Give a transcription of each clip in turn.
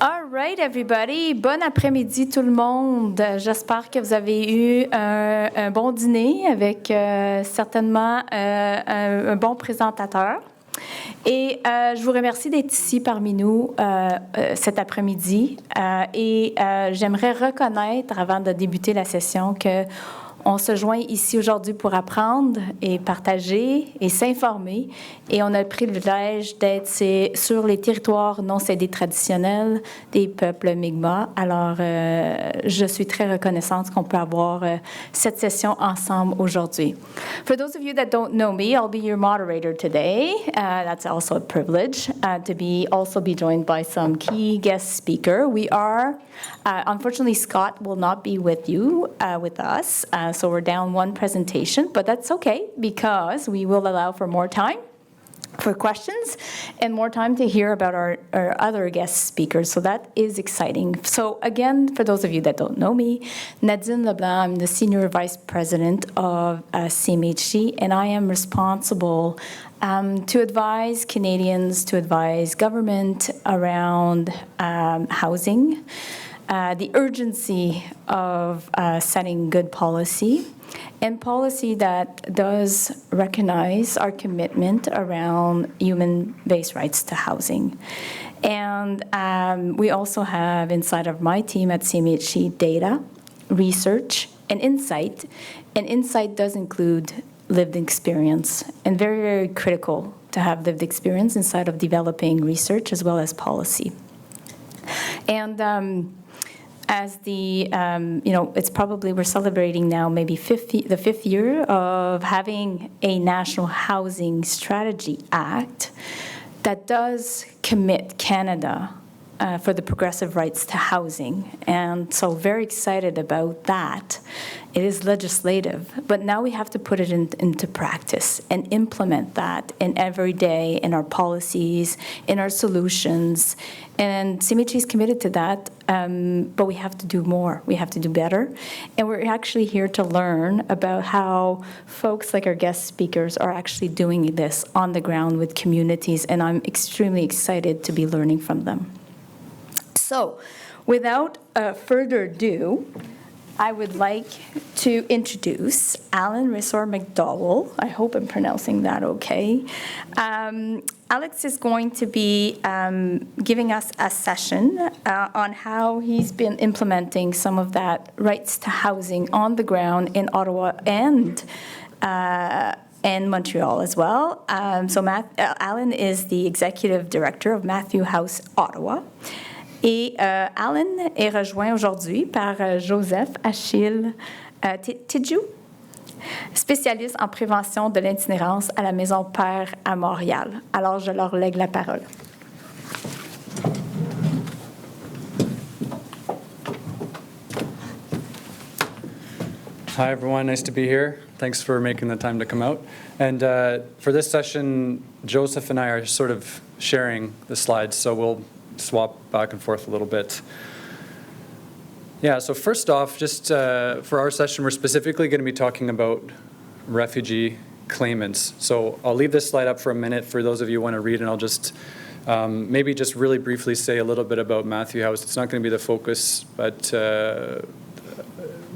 All right, everybody. Bon après-midi, tout le monde. J'espère que vous avez eu un bon dîner avec certainement un bon présentateur. Et je vous remercie d'être ici parmi nous cet après-midi. Et j'aimerais reconnaître, avant de débuter la session, que on se joint ici aujourd'hui pour apprendre et partager et s'informer. Et on a le privilège d'être sur les territoires non cédés traditionnels des peuples Mi'kmaq. Alors, je suis très reconnaissante qu'on peut avoir cette session ensemble aujourd'hui. For those of you that don't know me, I'll be your moderator today. That's also a privilege to also be joined by some key guest speaker. We are, unfortunately, Scott will not be with us. So we're down one presentation, but that's okay because we will allow for more time for questions and more time to hear about our other guest speakers. So that is exciting. So again, for those of you that don't know me, Nadine Leblanc, I'm the Senior Vice President of CMHC, and I am responsible to advise Canadians, to advise government around housing, the urgency of setting good policy, and policy that does recognize our commitment around human-based rights to housing. And we also have inside of my team at CMHC data, research, and insight. And insight does include lived experience, and very, very critical to have lived experience inside of developing research as well as policy. And as it's probably, we're celebrating now maybe the fifth year of having a National Housing Strategy Act that does commit Canada for the progressive rights to housing. And so very excited about that. It is legislative, but now we have to put it into practice and implement that in every day in our policies, in our solutions. And CMHC is committed to that, but we have to do more. We have to do better. And we're actually here to learn about how folks like our guest speakers are actually doing this on the ground with communities, and I'm extremely excited to be learning from them. So, without further ado, I would like to introduce Alan Rissor-McDowell. I hope I'm pronouncing that okay. Alex is going to be giving us a session on how he's been implementing some of that rights to housing on the ground in Ottawa and Montreal as well. Alan is the Executive Director of Matthew House Ottawa. Et Alan est rejoint aujourd'hui par Joseph Achille Tidjou, spécialiste en prévention de l'itinérance à la Maison Père à Montréal. Alors, je leur lègue la parole. Hi, everyone. Nice to be here. Thanks for making the time to come out. And for this session, Joseph and I are sort of sharing the slides, so we'll swap back and forth a little bit. Yeah, so first off, just for our session, we're specifically going to be talking about refugee claimants. So I'll leave this slide up for a minute for those of you who want to read, and I'll just maybe just really briefly say a little bit about Matthew House. It's not going to be the focus, but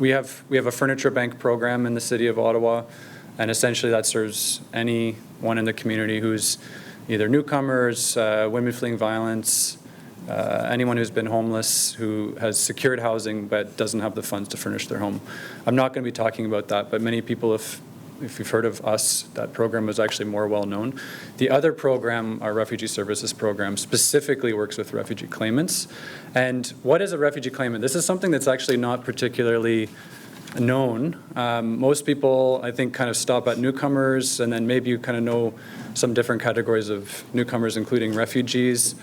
we have a furniture bank program in the city of Ottawa, and essentially that serves anyone in the community who's either newcomers, women fleeing violence, anyone who's been homeless, who has secured housing but doesn't have the funds to furnish their home. I'm not going to be talking about that, but many people, if you've heard of us, that program is actually more well known. The other program, our Refugee Services Program, specifically works with refugee claimants. And what is a refugee claimant? This is something that's actually not particularly known. Most people, I think, kind of stop at newcomers, and then maybe you kind of know some different categories of newcomers, including refugees.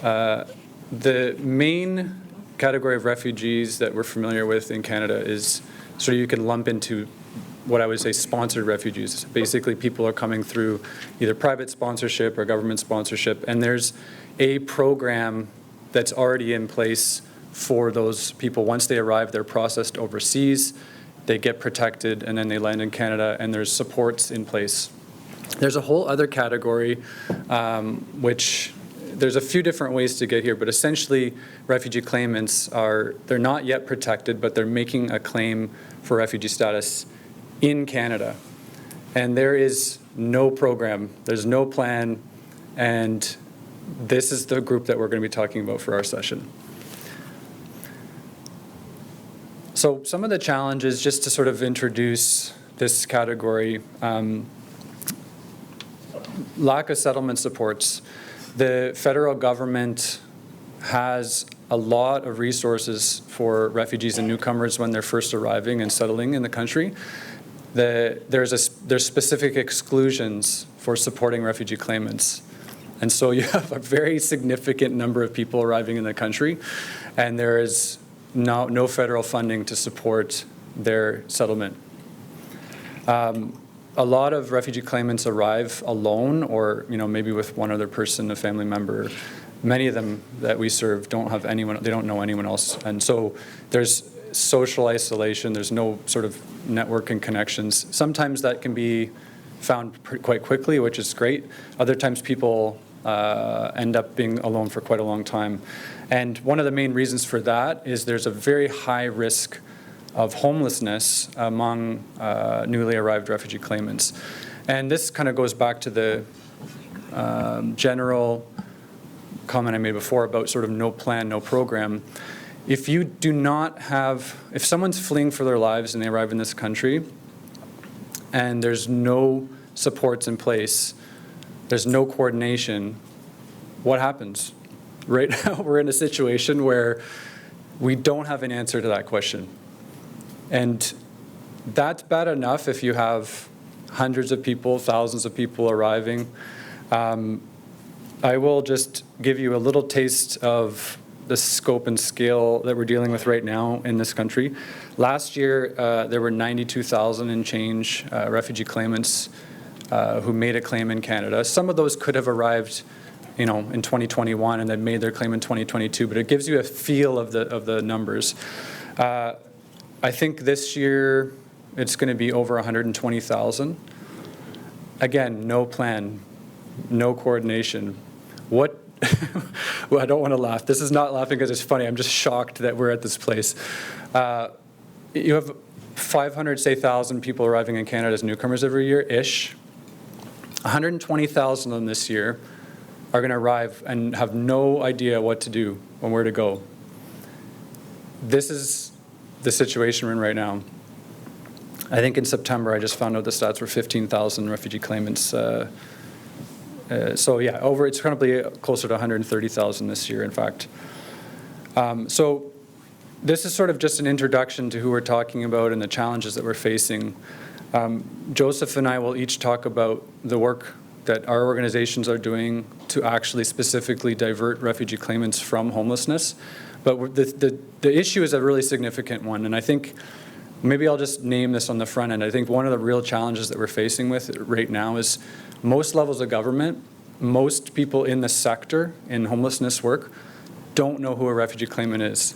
The main category of refugees that we're familiar with in Canada is sort of you can lump into what I would say sponsored refugees. Basically, people are coming through either private sponsorship or government sponsorship, and there's a program that's already in place for those people. Once they arrive, they're processed overseas, they get protected, and then they land in Canada, and there's supports in place. There's a whole other category, which there's a few different ways to get here, but essentially refugee claimants they're not yet protected, but they're making a claim for refugee status in Canada. And there is no program, there's no plan, and this is the group that we're going to be talking about for our session. So some of the challenges, just to sort of introduce this category, lack of settlement supports. The federal government has a lot of resources for refugees and newcomers when they're first arriving and settling in the country. There's specific exclusions for supporting refugee claimants. And so you have a very significant number of people arriving in the country, and there is no federal funding to support their settlement. A lot of refugee claimants arrive alone, or maybe with one other person, a family member. Many of them that we serve don't have anyone, they don't know anyone else. And so there's social isolation, there's no sort of network and connections. Sometimes that can be found quite quickly, which is great. Other times people end up being alone for quite a long time. And one of the main reasons for that is there's a very high risk of homelessness among newly arrived refugee claimants. And this kind of goes back to the general comment I made before about sort of no plan, no program. If you do not have, if someone's fleeing for their lives and they arrive in this country and there's no supports in place, there's no coordination, what happens? Right now we're in a situation where we don't have an answer to that question. And that's bad enough if you have hundreds of people, thousands of people arriving. I will just give you a little taste of the scope and scale that we're dealing with right now in this country. Last year, there were 92,000 and change refugee claimants who made a claim in Canada. Some of those could have arrived in 2021 and then made their claim in 2022, but it gives you a feel of the numbers. I think this year it's going to be over 120,000. Again, no plan, no coordination. What? Well, I don't want to laugh. This is not laughing because it's funny. I'm just shocked that we're at this place. You have 500, say, 1,000 people arriving in Canada as newcomers every year-ish. 120,000 of them this year are going to arrive and have no idea what to do and where to go. This is the situation we're in right now. I think in September, I just found out the stats were 15,000 refugee claimants. So yeah, it's probably closer to 130,000 this year, in fact. So this is sort of just an introduction to who we're talking about and the challenges that we're facing. Joseph and I will each talk about the work that our organizations are doing to actually specifically divert refugee claimants from homelessness. But the issue is a really significant one, and I think maybe I'll just name this on the front end. I think one of the real challenges that we're facing with right now is most levels of government, most people in the sector in homelessness work don't know who a refugee claimant is.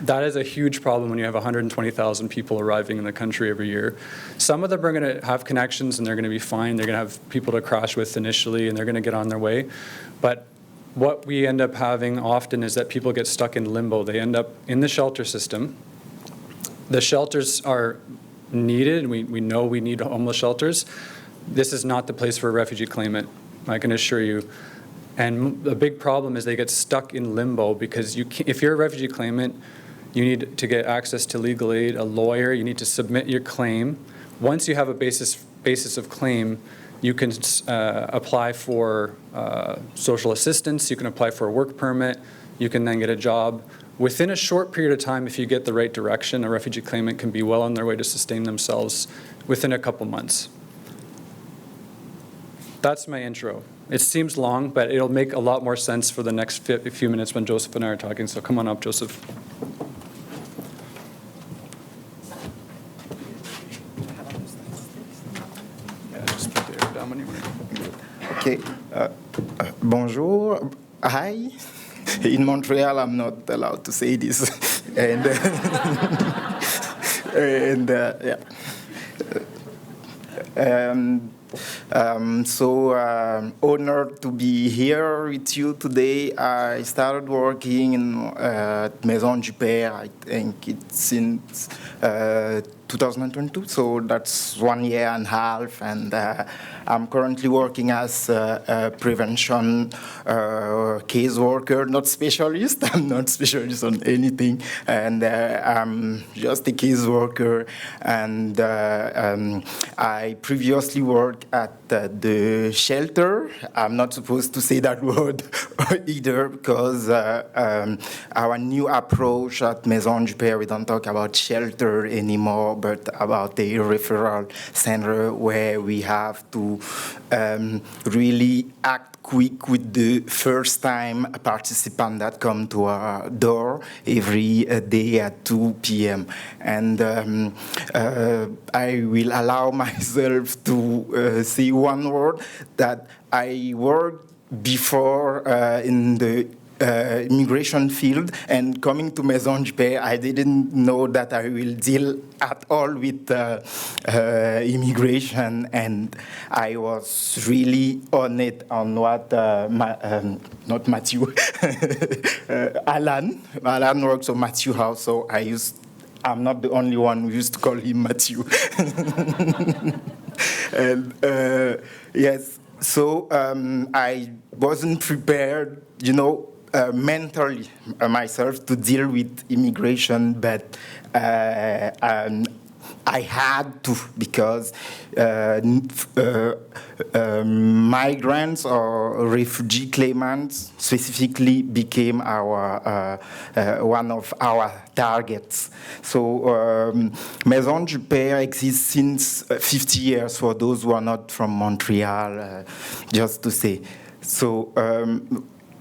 That is a huge problem when you have 120,000 people arriving in the country every year. Some of them are going to have connections and they're going to be fine. They're going to have people to crash with initially and they're going to get on their way. But what we end up having often is that people get stuck in limbo. They end up in the shelter system. The shelters are needed. We know we need homeless shelters. This is not the place for a refugee claimant, I can assure you. And the big problem is they get stuck in limbo because if you're a refugee claimant, you need to get access to legal aid, a lawyer, you need to submit your claim. Once you have a basis of claim, you can apply for social assistance, you can apply for a work permit, you can then get a job. Within a short period of time, if you get the right direction, a refugee claimant can be well on their way to sustain themselves within a couple months. That's my intro. It seems long, but it'll make a lot more sense for the next few minutes when Joseph and I are talking, so come on up, Joseph. Okay. Bonjour. Hi. In Montreal, I'm not allowed to say this. And yeah. Honored to be here with you today. I started working in Maison du Père, I think it's since 2022, so that's 1 year and a half, and I'm currently working as a prevention caseworker, not specialist. I'm not specialist on anything, and I'm just a caseworker. And I previously worked at the shelter. I'm not supposed to say that word either, because our new approach at Maison du Père, we don't talk about shelter anymore, but about a referral center where we have to really act quick with the first-time participant that come to our door every day at 2 p.m. And I will allow myself to say one word that I worked before in the immigration field, and coming to Maison du Père, I didn't know that I will deal at all with immigration, and I was really on it on what not Matthew, Alan works on Matthew House, so I'm not the only one who used to call him Matthew. And yes, so I wasn't prepared, mentally myself to deal with immigration, but I had to, because migrants or refugee claimants specifically became our one of our targets. So Maison du Père exists since 50 years, for those who are not from Montreal, just to say. So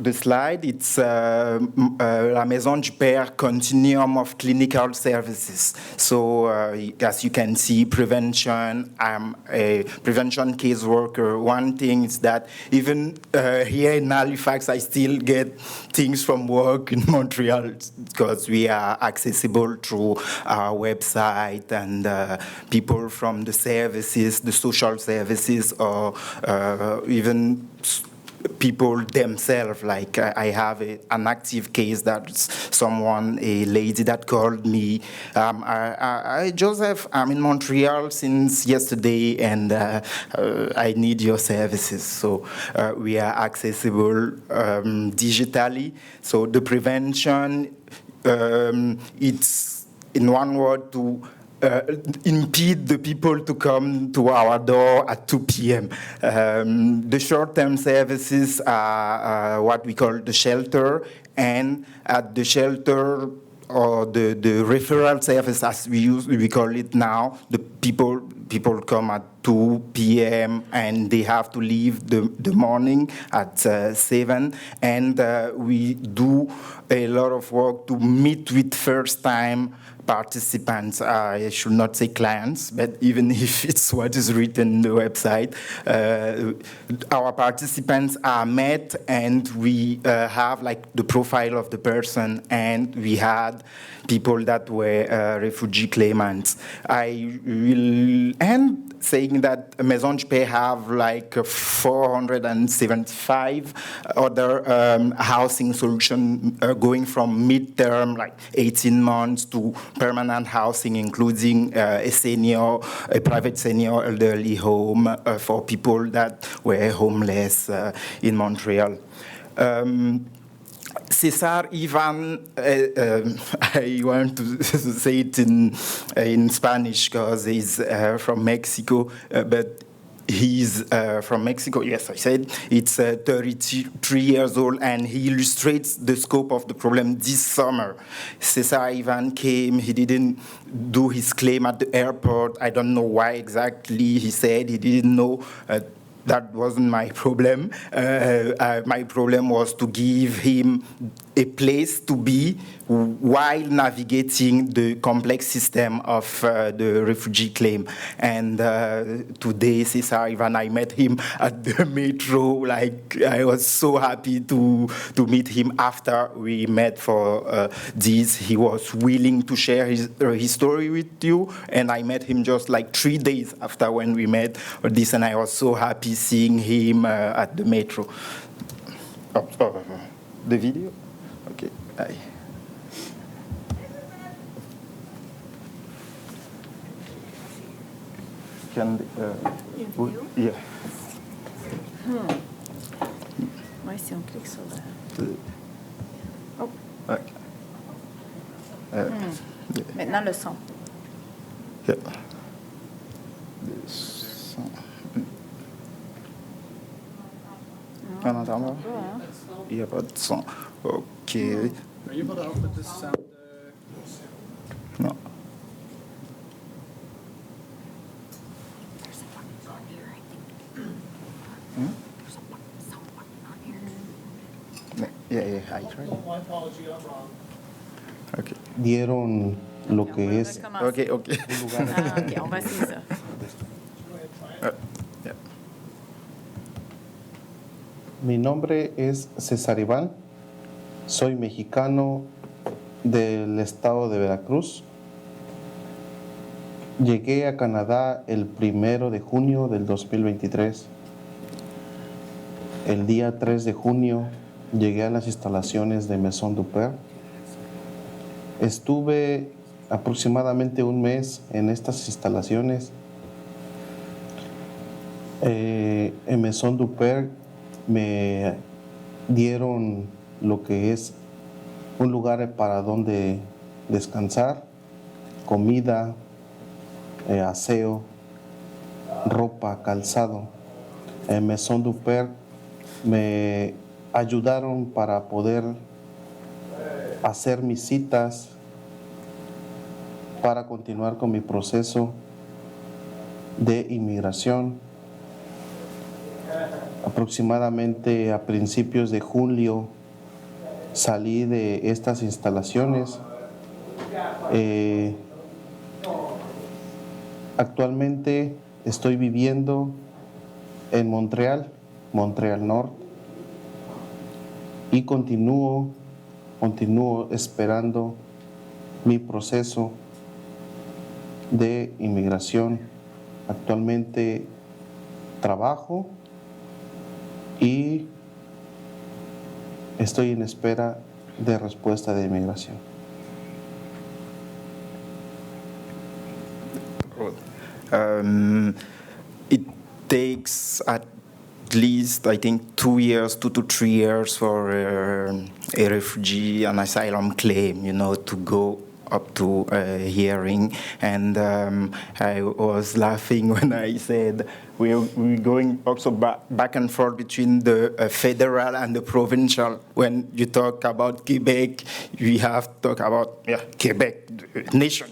the slide, it's La Maison du Père Continuum of Clinical Services. So as you can see, prevention, I'm a prevention caseworker. One thing is that even here in Halifax, I still get things from work in Montreal because we are accessible through our website, and people from the services, the social services, or even people themselves. Like I have an active case that's a lady that called me. Joseph, I'm in Montreal since yesterday, and I need your services. So we are accessible digitally. So the prevention, it's in one word to impede the people to come to our door at 2 p.m. The short-term services are what we call the shelter, and at the shelter, or the referral service, as we call it now, the people come at 2 p.m. and they have to leave the morning at 7, and we do a lot of work to meet with first-time participants. I should not say clients, but even if it's what is written in the website, our participants are met, and we have like the profile of the person, and we had people that were refugee claimants. I will end saying that Maison du Père have like 475 other housing solutions going from mid-term, like 18 months, to permanent housing, including a private senior elderly home for people that were homeless in Montreal. Cesar Ivan, I want to say it in Spanish because he's from Mexico, but he's from Mexico, yes, I said. It's 33 years old, and he illustrates the scope of the problem this summer. Cesar Ivan came, he didn't do his claim at the airport. I don't know why exactly. He said he didn't know. That wasn't my problem. My problem was to give him a place to be while navigating the complex system of the refugee claim. And today, Cesar Ivan, I met him at the metro. Like, I was so happy to meet him after we met for this. He was willing to share his story with you, and I met him just like 3 days after when we met this, and I was so happy seeing him at the metro. The video? Okay. Can yeah. Oui, si on clique sur le... Oh. Maintenant, le son. Yeah. Le son. On entend pas? Il n'y a pas de son. OK. Are you able to output this sound? Non. Yeah, I tried. My apology, I'm wrong. Okay. Dieron lo que es Okay. OK, on va essayer ça. Yeah. Mi nombre es César Iván, soy mexicano del estado de Veracruz. Llegué a Canadá el 1 de junio del 2023. El día 3 de junio llegué a las instalaciones de Maison du Père. Estuve aproximadamente un mes en estas instalaciones. En Maison du Père me dieron lo que es un lugar para donde descansar, comida, aseo, ropa, calzado. En Maison du Père me ayudaron para poder hacer mis citas para continuar con mi proceso de inmigración. Aproximadamente a principios de julio salí de estas instalaciones. Actualmente estoy viviendo en Montreal Norte, y continúo esperando mi proceso de inmigración. Actualmente trabajo y estoy en espera de respuesta de inmigración. It takes at least, I think, 2 years, 2 to 3 years for a refugee, an asylum claim, to go up to a hearing. And I was laughing when I said we're going also back and forth between the federal and the provincial. When you talk about Quebec, we have to talk about Quebec nation.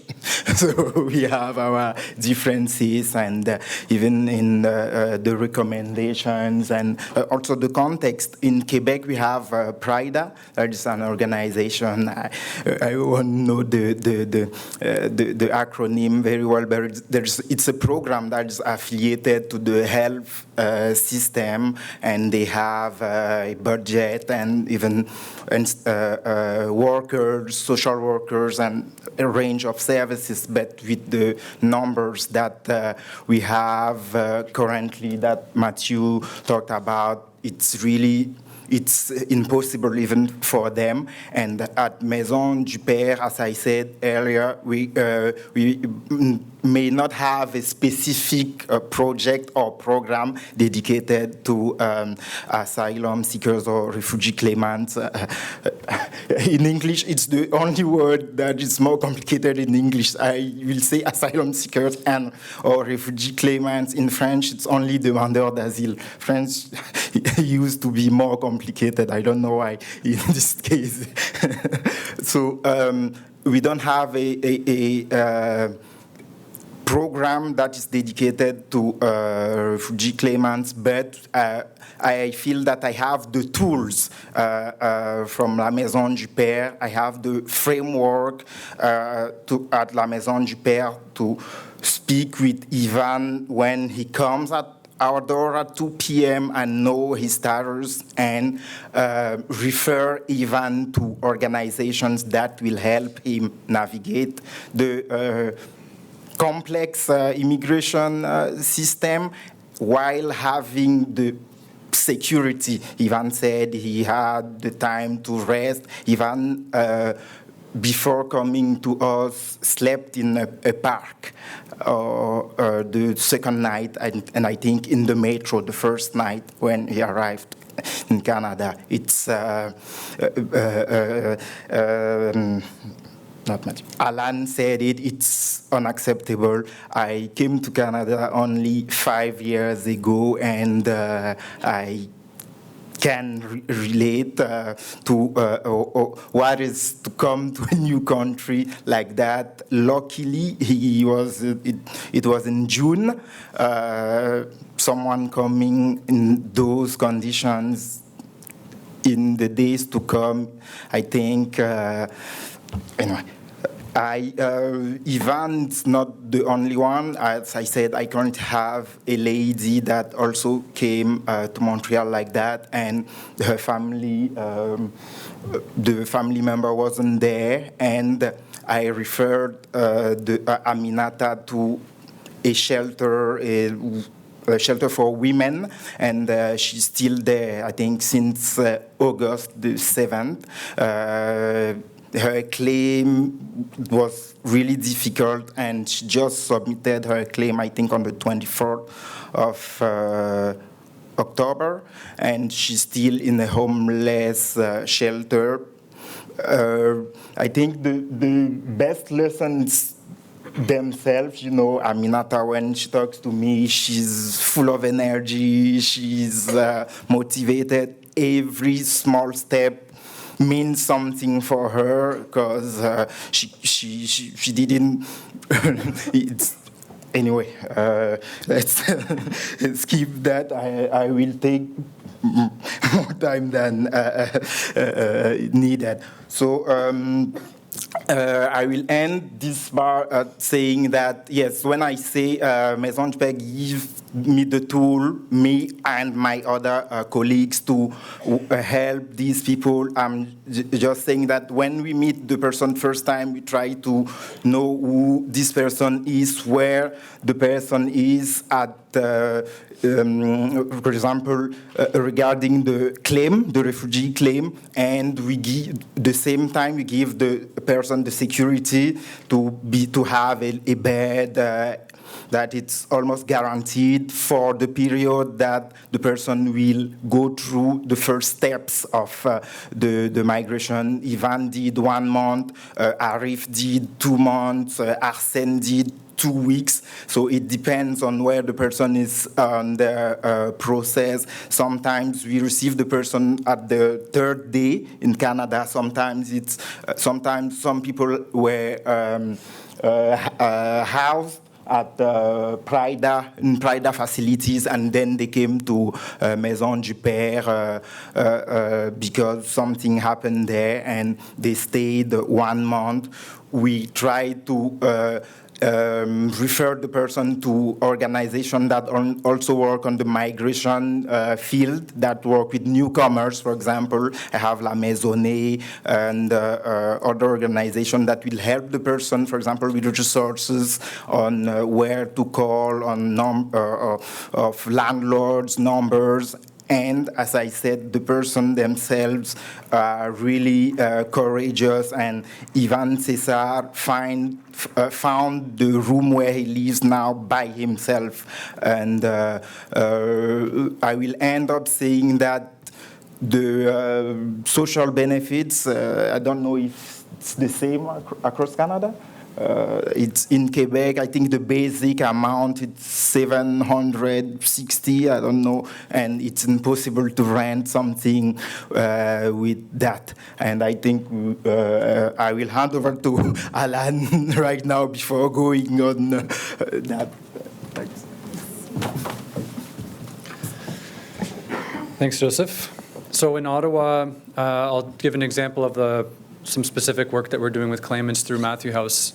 So we have our differences, and even in the recommendations, and also the context. In Quebec, we have PRIDA, that is an organization. I won't know the acronym very well, but it's a program that is affiliated to the health system, and they have a budget and even workers, social workers, and a range of services. But with the numbers that we have currently, that Matthew talked about, it's impossible even for them. And at Maison du Père, as I said earlier, we may not have a specific project or program dedicated to asylum seekers or refugee claimants. In English, it's the only word that is more complicated in English. I will say asylum seekers or refugee claimants. In French, it's only demandeurs d'asile. French used to be more complicated. I don't know why in this case. So we don't have program that is dedicated to refugee claimants, but I feel that I have the tools from La Maison du Père. I have the framework at La Maison du Père to speak with Ivan when he comes at our door at 2 p.m. and know his status and refer Ivan to organizations that will help him navigate the complex immigration system while having the security. Ivan said he had the time to rest. Ivan, before coming to us, slept in a park the second night, and I think in the metro the first night when he arrived in Canada. It's not much. Alan said it's unacceptable. I came to Canada only 5 years ago, and I can relate to what is to come to a new country like that. Luckily, it was in June. Someone coming in those conditions in the days to come, I think, anyway. Ivan's not the only one. As I said, I currently have a lady that also came to Montreal like that, and her family, the family member wasn't there, and I referred Aminata to a shelter, a shelter for women, and she's still there, I think, since August the 7th. Her claim was really difficult, and she just submitted her claim, I think, on the 24th of October, and she's still in a homeless shelter. I think the best lessons themselves, you know, Aminata, when she talks to me, she's full of energy, she's motivated. Every small step means something for her, because she didn't. It's, anyway, let's skip that. I will take more time than needed. So I will end this part saying that, yes, when I say Maison du Père gives me the tool, me and my other colleagues, to help these people, I'm just saying that when we meet the person first time, we try to know who this person is, where the person is at, for example, regarding the claim, the refugee claim, and we give, the same time, we give the person the security to have a bed, that it's almost guaranteed for the period that the person will go through the first steps of the migration. Ivan did 1 month, Arif did 2 months, Arsène did 2 weeks. So it depends on where the person is on the process. Sometimes we receive the person at the 3rd day in Canada. Sometimes it's some people were housed at Prida facilities, and then they came to Maison du Père because something happened there, and they stayed 1 month. We tried to refer the person to organizations that also work on the migration field, that work with newcomers, for example. I have La Maisonnée and other organizations that will help the person, for example, with resources on where to call, on of landlords, numbers. And as I said, the person themselves are really courageous, and Ivan César found the room where he lives now by himself. And I will end up saying that the social benefits, I don't know if it's the same across Canada, It's in Quebec. I think the basic amount is 760. I don't know, and it's impossible to rent something with that. And I think I will hand over to Alan right now before going on that. Thanks. Thanks, Joseph. So in Ottawa, I'll give an example of some specific work that we're doing with claimants through Matthew House.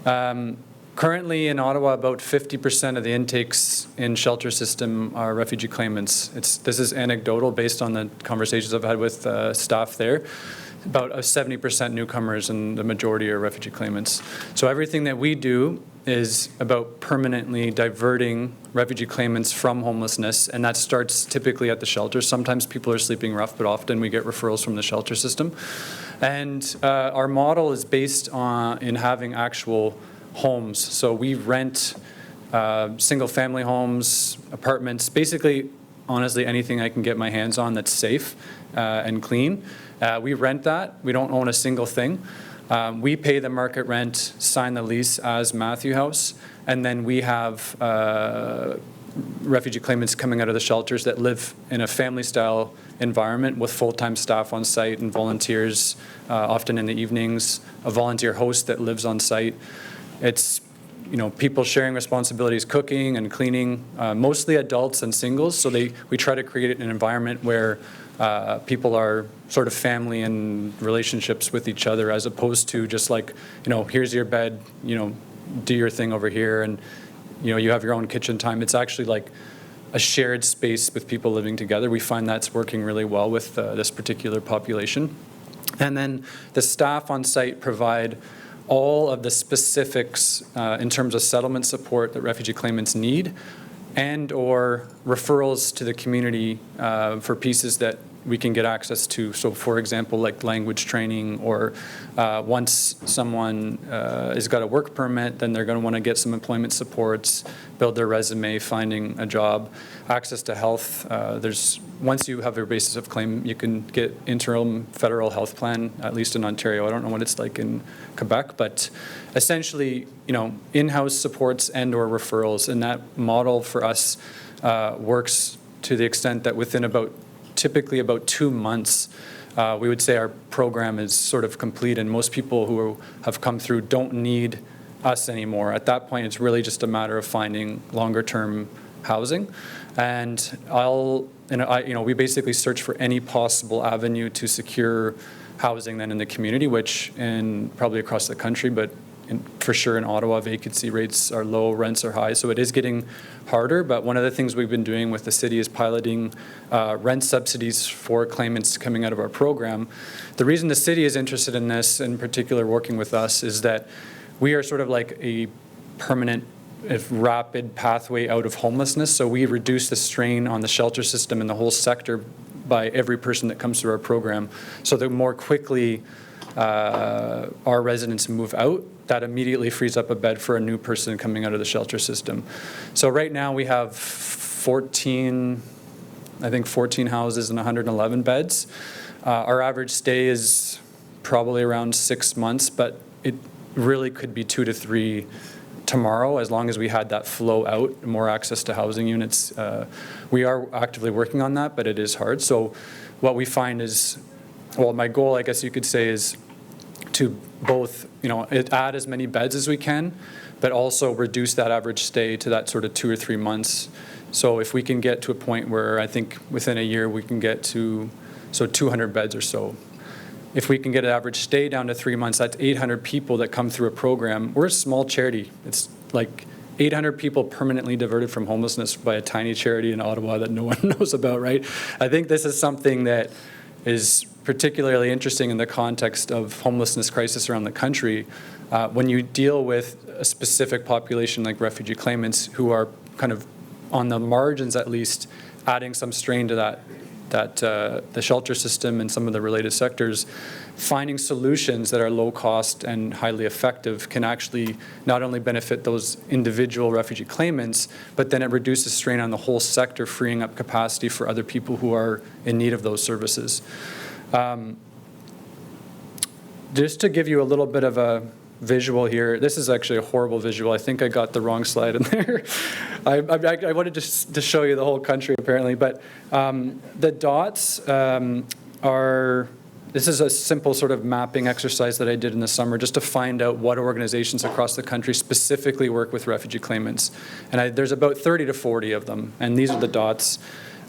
Currently in Ottawa, about 50% of the intakes in shelter system are refugee claimants. This is anecdotal based on the conversations I've had with staff there. About 70% newcomers and the majority are refugee claimants. So everything that we do is about permanently diverting refugee claimants from homelessness, and that starts typically at the shelter. Sometimes people are sleeping rough, but often we get referrals from the shelter system. And our model is based in having actual homes. So we rent single-family homes, apartments, basically, honestly, anything I can get my hands on that's safe and clean. We rent that. We don't own a single thing. We pay the market rent, sign the lease as Matthew House, and then we have refugee claimants coming out of the shelters that live in a family-style environment with full-time staff on site and volunteers, often in the evenings, a volunteer host that lives on site. It's people sharing responsibilities, cooking and cleaning, mostly adults and singles. So we try to create an environment where people are sort of family and relationships with each other, as opposed to just like, here's your bed, do your thing over here, and you have your own kitchen time. It's actually like a shared space with people living together. We find that's working really well with this particular population. And then the staff on site provide all of the specifics in terms of settlement support that refugee claimants need, and or referrals to the community for pieces that we can get access to. So for example, like language training, or once someone has got a work permit, then they're going to want to get some employment supports, build their resume, finding a job, access to health. Once you have your basis of claim, you can get interim federal health plan, at least in Ontario. I don't know what it's like in Quebec, but essentially, in-house supports and or referrals. And that model for us works to the extent that within typically about 2 months, we would say our program is sort of complete, and most people who have come through don't need us anymore. At that point, it's really just a matter of finding longer-term housing. And we basically search for any possible avenue to secure housing then in the community, which probably across the country, but for sure in Ottawa, vacancy rates are low, rents are high, so it is getting harder. But one of the things we've been doing with the city is piloting rent subsidies for claimants coming out of our program. The reason the city is interested in this, in particular working with us, is that we are sort of like a permanent, rapid pathway out of homelessness. So we reduce the strain on the shelter system and the whole sector by every person that comes through our program. So the more quickly our residents move out, that immediately frees up a bed for a new person coming out of the shelter system. So right now we have 14 houses and 111 beds. Our average stay is probably around 6 months, but it really could be 2 to 3 tomorrow, as long as we had that flow out, more access to housing units. We are actively working on that, but it is hard. So what we find is, my goal, I guess you could say, is to both, add as many beds as we can, but also reduce that average stay to that sort of 2 or 3 months. So if we can get to a point where I think within a year we can get to 200 beds or so. If we can get an average stay down to 3 months, that's 800 people that come through a program. We're a small charity. It's like 800 people permanently diverted from homelessness by a tiny charity in Ottawa that no one knows about, right? I think this is something that is particularly interesting in the context of homelessness crisis around the country. When you deal with a specific population like refugee claimants who are kind of on the margins, at least, adding some strain to the shelter system and some of the related sectors, finding solutions that are low cost and highly effective can actually not only benefit those individual refugee claimants, but then it reduces strain on the whole sector, freeing up capacity for other people who are in need of those services. Just to give you a little bit of visual here. This is actually a horrible visual. I think I got the wrong slide in there. I wanted to show you the whole country apparently, but the dots this is a simple sort of mapping exercise that I did in the summer just to find out what organizations across the country specifically work with refugee claimants. And there's about 30 to 40 of them, and these are the dots.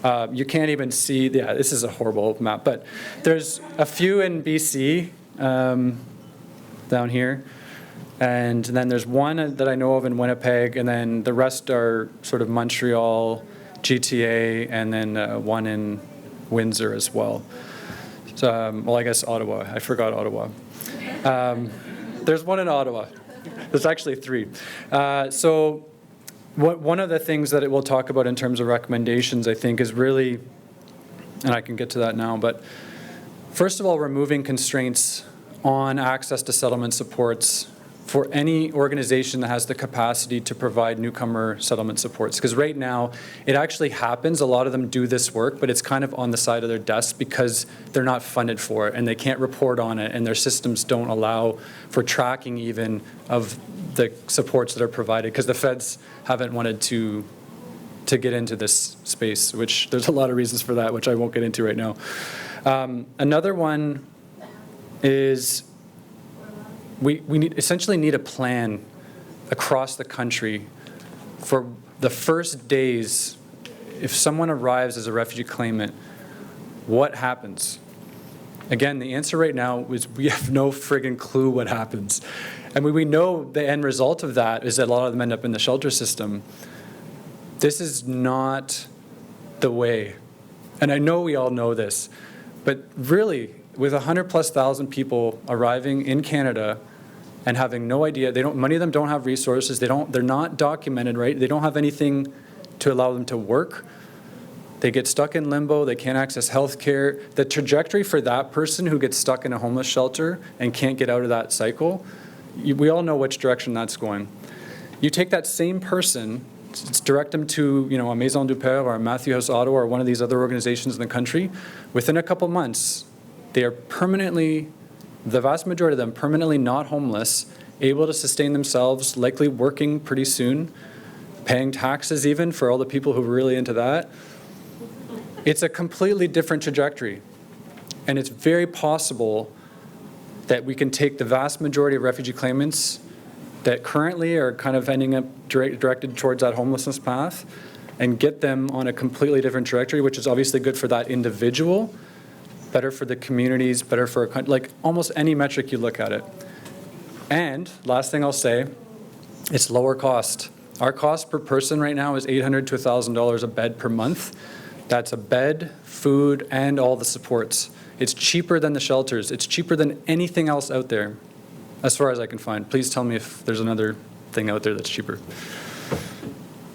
You can't even see, yeah, this is a horrible map, but there's a few in BC down here. And then there's one that I know of in Winnipeg, and then the rest are sort of Montreal, GTA, and then one in Windsor as well. So, well, I guess Ottawa. I forgot Ottawa. There's one in Ottawa. There's actually 3. So one of the things that it will talk about in terms of recommendations, I think, is really, and I can get to that now, but first of all, removing constraints on access to settlement supports for any organization that has the capacity to provide newcomer settlement supports. Because right now, it actually happens. A lot of them do this work, but it's kind of on the side of their desk because they're not funded for it and they can't report on it, and their systems don't allow for tracking even of the supports that are provided because the feds haven't wanted to get into this space, which there's a lot of reasons for that, which I won't get into right now. Another one is we essentially need a plan across the country for the first days. If someone arrives as a refugee claimant, what happens? Again, the answer right now is we have no friggin' clue what happens. And we know the end result of that is that a lot of them end up in the shelter system. This is not the way. And I know we all know this, but really, with 100,000+ people arriving in Canada and having no idea, many of them don't have resources, they're not documented, right? They don't have anything to allow them to work. They get stuck in limbo, they can't access health care. The trajectory for that person who gets stuck in a homeless shelter and can't get out of that cycle, we all know which direction that's going. You take that same person, direct them to a Maison du Père or a Matthew House Ottawa or one of these other organizations in the country, within a couple months, they are permanently, the vast majority of them, permanently not homeless, able to sustain themselves, likely working pretty soon, paying taxes even for all the people who are really into that. It's a completely different trajectory. And it's very possible that we can take the vast majority of refugee claimants that currently are kind of ending up directed towards that homelessness path and get them on a completely different trajectory, which is obviously good for that individual, better for the communities, better for a country, like almost any metric you look at it. And last thing I'll say, it's lower cost. Our cost per person right now is $800 to $1,000 a bed per month. That's a bed, food, and all the supports. It's cheaper than the shelters. It's cheaper than anything else out there, as far as I can find. Please tell me if there's another thing out there that's cheaper.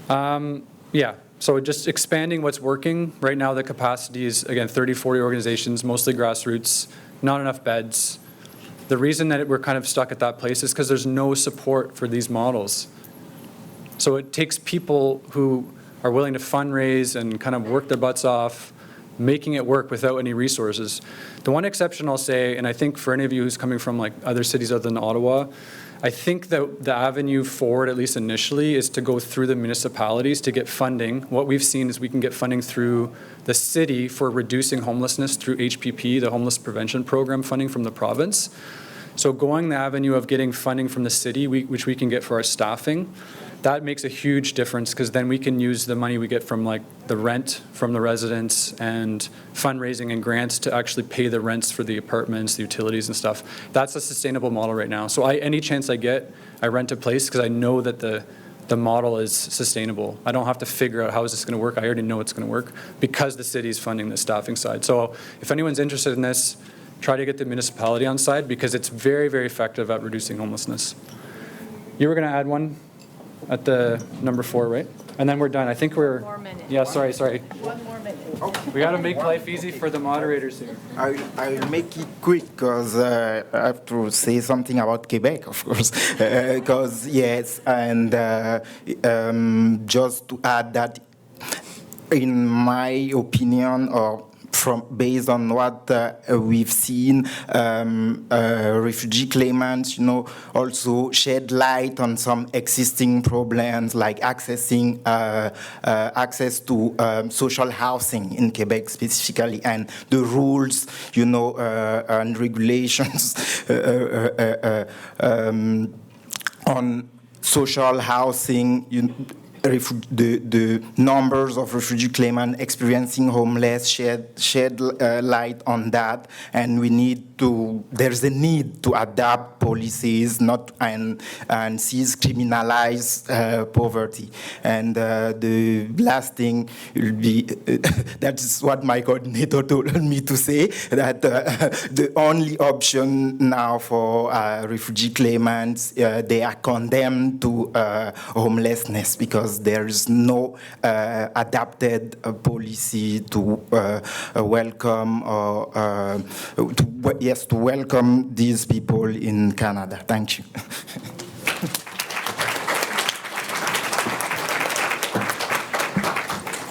Yeah, so just expanding what's working. Right now the capacity is, again, 30, 40 organizations, mostly grassroots, not enough beds. The reason that we're kind of stuck at that place is because there's no support for these models. So it takes people who are willing to fundraise and kind of work their butts off, making it work without any resources. The one exception I'll say, and I think for any of you who's coming from like other cities other than Ottawa, I think that the avenue forward, at least initially, is to go through the municipalities to get funding. What we've seen is we can get funding through the city for reducing homelessness through HPP, the Homeless Prevention Program funding from the province. So going the avenue of getting funding from the city, which we can get for our staffing, that makes a huge difference because then we can use the money we get from like the rent from the residents and fundraising and grants to actually pay the rents for the apartments, the utilities and stuff. That's a sustainable model right now. So any chance I get, I rent a place because I know that the model is sustainable. I don't have to figure out how is this going to work. I already know it's going to work because the city is funding the staffing side. So if anyone's interested in this, try to get the municipality on side because it's very, very effective at reducing homelessness. You were going to add one? At the number 4, right? And then we're done. I think we're... 1 more minute. Yeah, sorry. 1 more minute. We got to make life easy for the moderators here. I'll make it quick because I have to say something about Quebec, of course. Because, yes, and just to add that, in my opinion, or based on what we've seen, refugee claimants, also shed light on some existing problems like access to social housing in Quebec specifically, and the rules, and regulations on social housing, the numbers of refugee claimants experiencing homeless shed light on that, and there's a need to adapt policies and cease criminalize poverty. And the last thing will be, that's what my coordinator told me to say, that the only option now for refugee claimants, they are condemned to homelessness because there is no adapted policy to welcome to welcome these people in Canada. Thank you.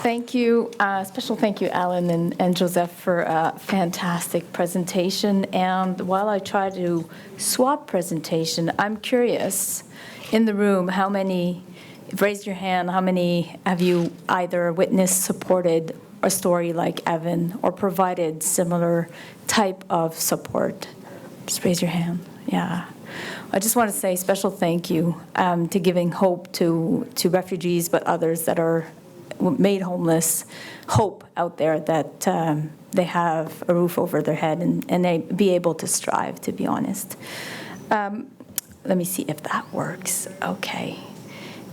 Thank you. Special thank you, Alan and Joseph, for a fantastic presentation. And while I try to swap presentation, I'm curious, in the room, how many, raise your hand, how many have you either witnessed, supported a story like Evan, or provided similar type of support? Just raise your hand. Yeah. I just want to say special thank you to giving hope to refugees, but others that are made homeless, hope out there that they have a roof over their head and they be able to strive, to be honest. Let me see if that works. Okay.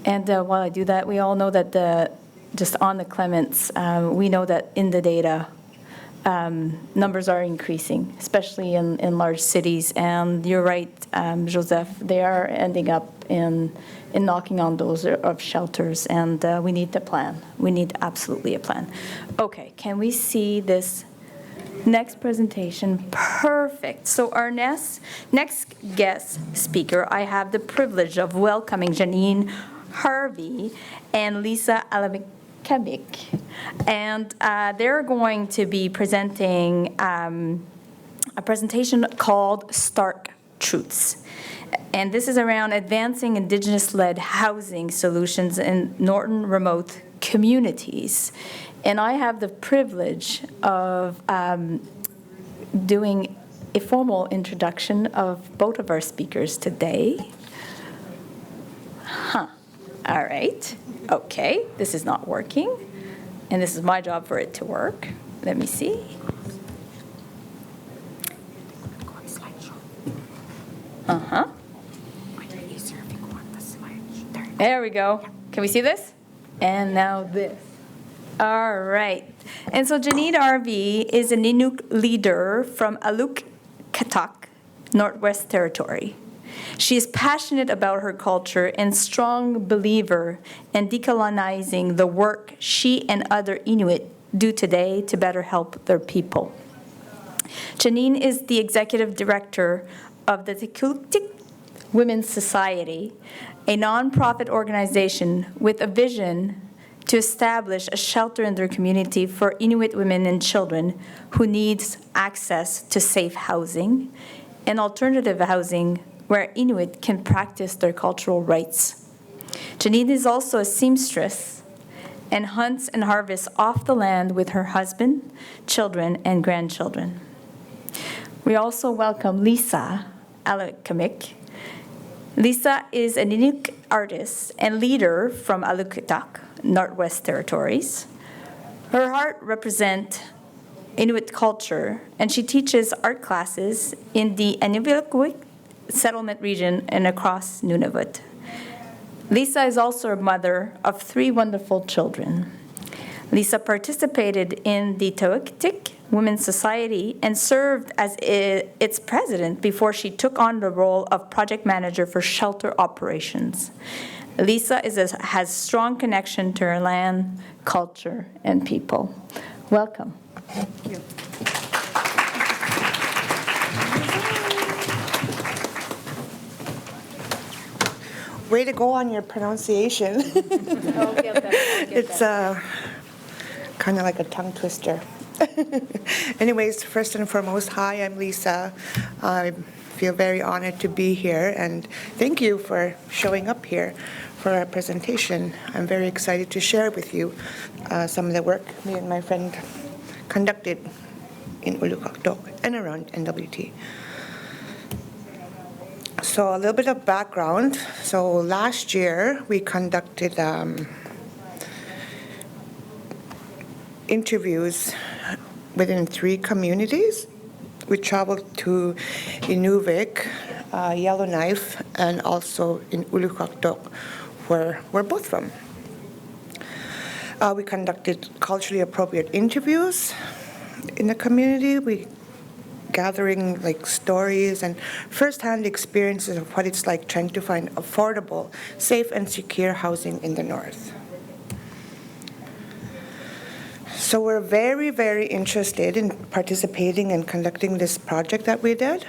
And while I do that, we all know that just on the Clements, we know that in the data, numbers are increasing, especially in large cities. And you're right, Joseph, they are ending up in knocking on doors of shelters, and we need the plan. We need absolutely a plan. Okay, can we see this next presentation? Perfect. So our next guest speaker, I have the privilege of welcoming Janine Harvey and Lisa Alamikabik. And they're going to be presenting a presentation called Stark Truths. And this is around advancing Indigenous-led housing solutions in northern remote communities. And I have the privilege of doing a formal introduction of both of our speakers today. All right. Okay, this is not working. And this is my job for it to work. Let me see. Uh-huh. There we go. Can we see this? And now this. All right. And so Janine RV is a Ninook leader from Aluk-Katak, Northwest Territory. She is passionate about her culture and strong believer in decolonizing the work she and other Inuit do today to better help their people. Janine is the executive director of the Tekultik Women's Society, a nonprofit organization with a vision to establish a shelter in their community for Inuit women and children who needs access to safe housing and alternative housing where Inuit can practice their cultural rights. Janine is also a seamstress and hunts and harvests off the land with her husband, children, and grandchildren. We also welcome Lisa Alamikabik. Lisa is a Ninook artist and leader from Aluk-Katak, Northwest Territories. Her heart represents Inuit culture, and she teaches art classes in the Inuvialuit settlement region and across Nunavut. Lisa is also a mother of 3 wonderful children. Lisa participated in the Tekultik Women's Society and served as its president before she took on the role of project manager for shelter operations. Lisa has strong connection to her land, culture, and people. Welcome. Thank you. Way to go on your pronunciation. I'll get that. It's kind of like a tongue twister. Anyways, first and foremost, hi, I'm Lisa. I feel very honored to be here, and thank you for showing up here for our presentation. I'm very excited to share with you some of the work me and my friend conducted in Ulukaktok and around NWT. So a little bit of background. So last year we conducted interviews within 3 communities. We traveled to Inuvik, Yellowknife, and also in Ulukaktok, where we're both from. We conducted culturally appropriate interviews in the community. We gathering like stories and first-hand experiences of what it's like trying to find affordable, safe, and secure housing in the North. So we're very, very interested in participating and conducting this project that we did,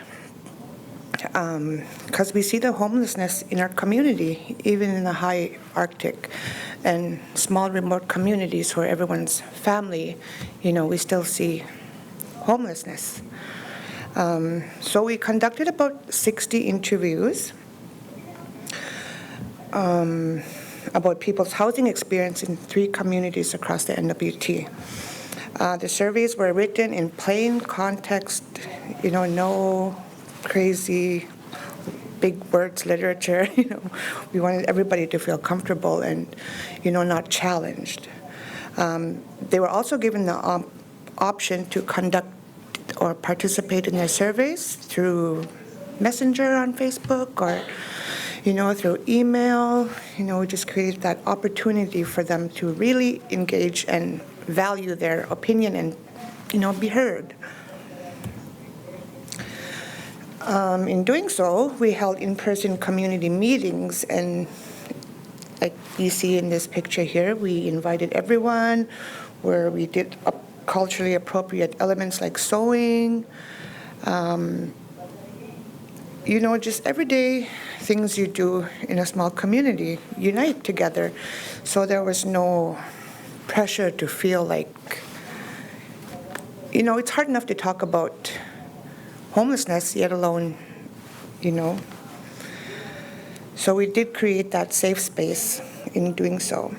because we see the homelessness in our community, even in the high Arctic and small remote communities where everyone's family, we still see homelessness. So we conducted about 60 interviews about people's housing experience in 3 communities across the NWT. The surveys were written in plain context, no crazy big words literature. We wanted everybody to feel comfortable and, not challenged. They were also given the option to conduct or participate in their surveys through Messenger on Facebook or, through email. We just created that opportunity for them to really engage and value their opinion and, be heard. In doing so, we held in-person community meetings, and like you see in this picture here, we invited everyone, where we did culturally appropriate elements like sewing, just everyday things you do in a small community, unite together. So there was no pressure to feel like, it's hard enough to talk about homelessness, yet alone, So we did create that safe space in doing so.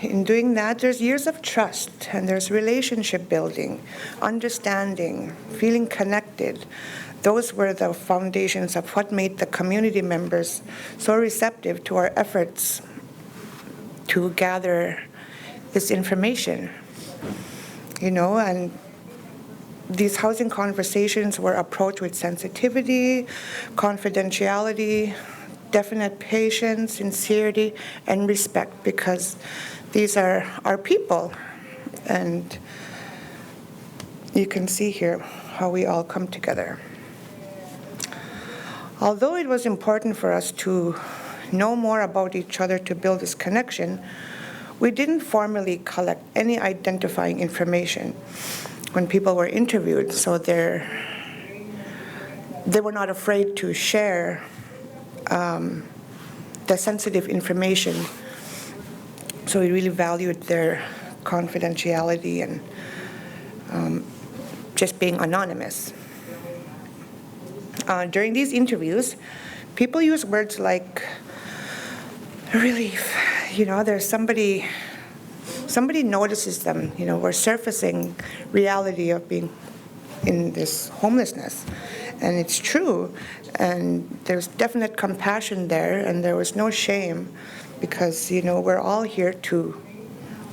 In doing that, there's years of trust, and there's relationship building, understanding, feeling connected. Those were the foundations of what made the community members so receptive to our efforts to gather this information. And these housing conversations were approached with sensitivity, confidentiality, definite patience, sincerity, and respect, because these are our people. And you can see here how we all come together. Although it was important for us to know more about each other to build this connection, we didn't formally collect any identifying information when people were interviewed, so they were not afraid to share the sensitive information. So we really valued their confidentiality and just being anonymous. During these interviews, people use words like relief. There's somebody notices them. We're surfacing reality of being in this homelessness. And it's true. And there's definite compassion there, and there was no shame, because, we're all here to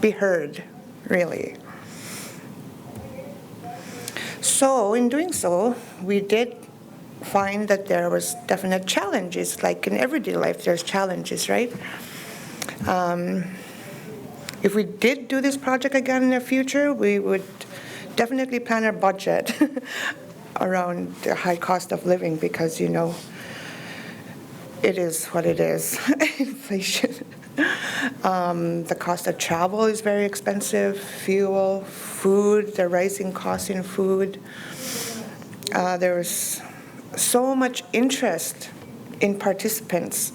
be heard, really. So in doing so, we did find that there was definite challenges. Like in everyday life, there's challenges, right? If we did do this project again in the future, we would definitely plan our budget around the high cost of living, because, it is what it is, inflation. The cost of travel is very expensive, fuel, food, the rising costs in food. There was so much interest in participants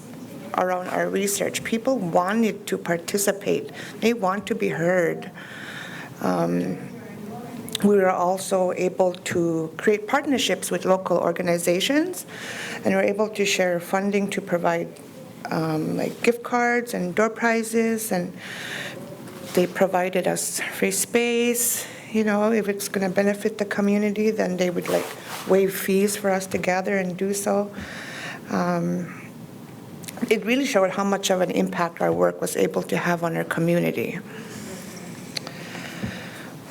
around our research. People wanted to participate. They want to be heard. We were also able to create partnerships with local organizations, and we're able to share funding to provide like gift cards and door prizes, and they provided us free space. You know, if it's going to benefit the community, then they would like waive fees for us to gather and do so. It really showed how much of an impact our work was able to have on our community.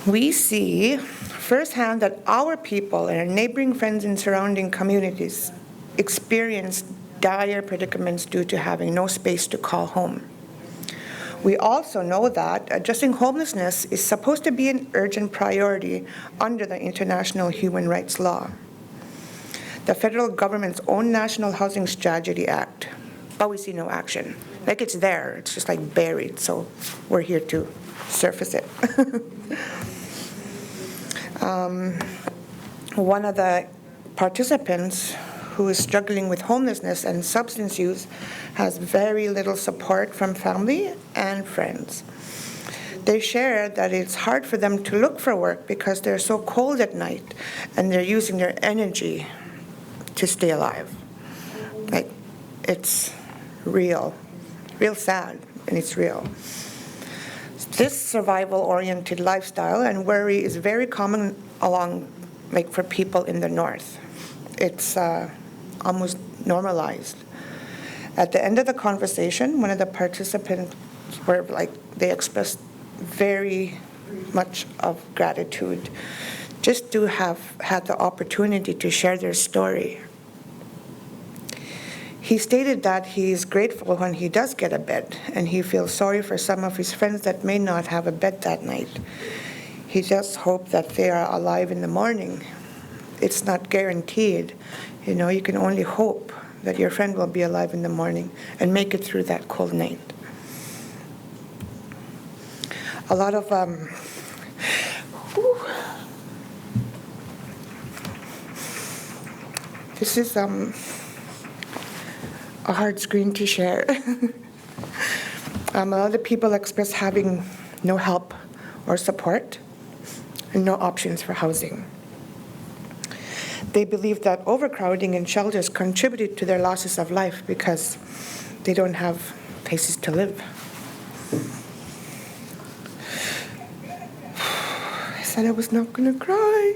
We see firsthand that our people and our neighboring friends and surrounding communities experience dire predicaments due to having no space to call home. We also know that addressing homelessness is supposed to be an urgent priority under the international human rights law, the federal government's own National Housing Strategy Act, but we see no action. Like, it's there, it's just like buried, so we're here to surface it. One of the participants who is struggling with homelessness and substance use has very little support from family and friends. They share that it's hard for them to look for work because they're so cold at night and they're using their energy to stay alive. Like, it's real sad, and it's real. This survival-oriented lifestyle and worry is very common for people in the North. It's almost normalized. At the end of the conversation, one of the participants they expressed very much of gratitude just to have had the opportunity to share their story. He stated that he is grateful when he does get a bed, and he feels sorry for some of his friends that may not have a bed that night. He just hopes that they are alive in the morning. It's not guaranteed. You know, you can only hope that your friend will be alive in the morning and make it through that cold night. A lot of this is a hard screen to share. A lot of people express having no help or support and no options for housing. They believe that overcrowding in shelters contributed to their losses of life because they don't have places to live. I said I was not going to cry.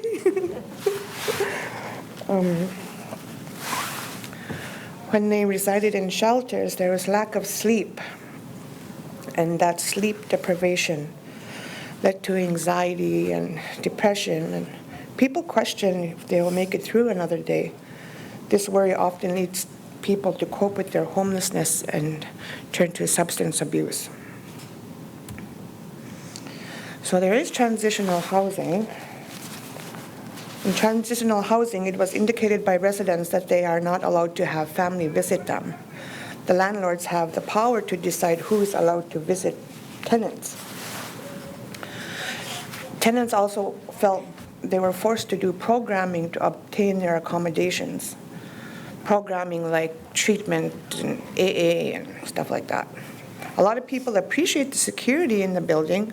When they resided in shelters, there was lack of sleep, and that sleep deprivation led to anxiety and depression, and people question if they will make it through another day. This worry often leads people to cope with their homelessness and turn to substance abuse. So there is transitional housing. In transitional housing, it was indicated by residents that they are not allowed to have family visit them. The landlords have the power to decide who is allowed to visit tenants. Tenants also felt they were forced to do programming to obtain their accommodations. Programming like treatment and AA and stuff like that. A lot of people appreciate the security in the building,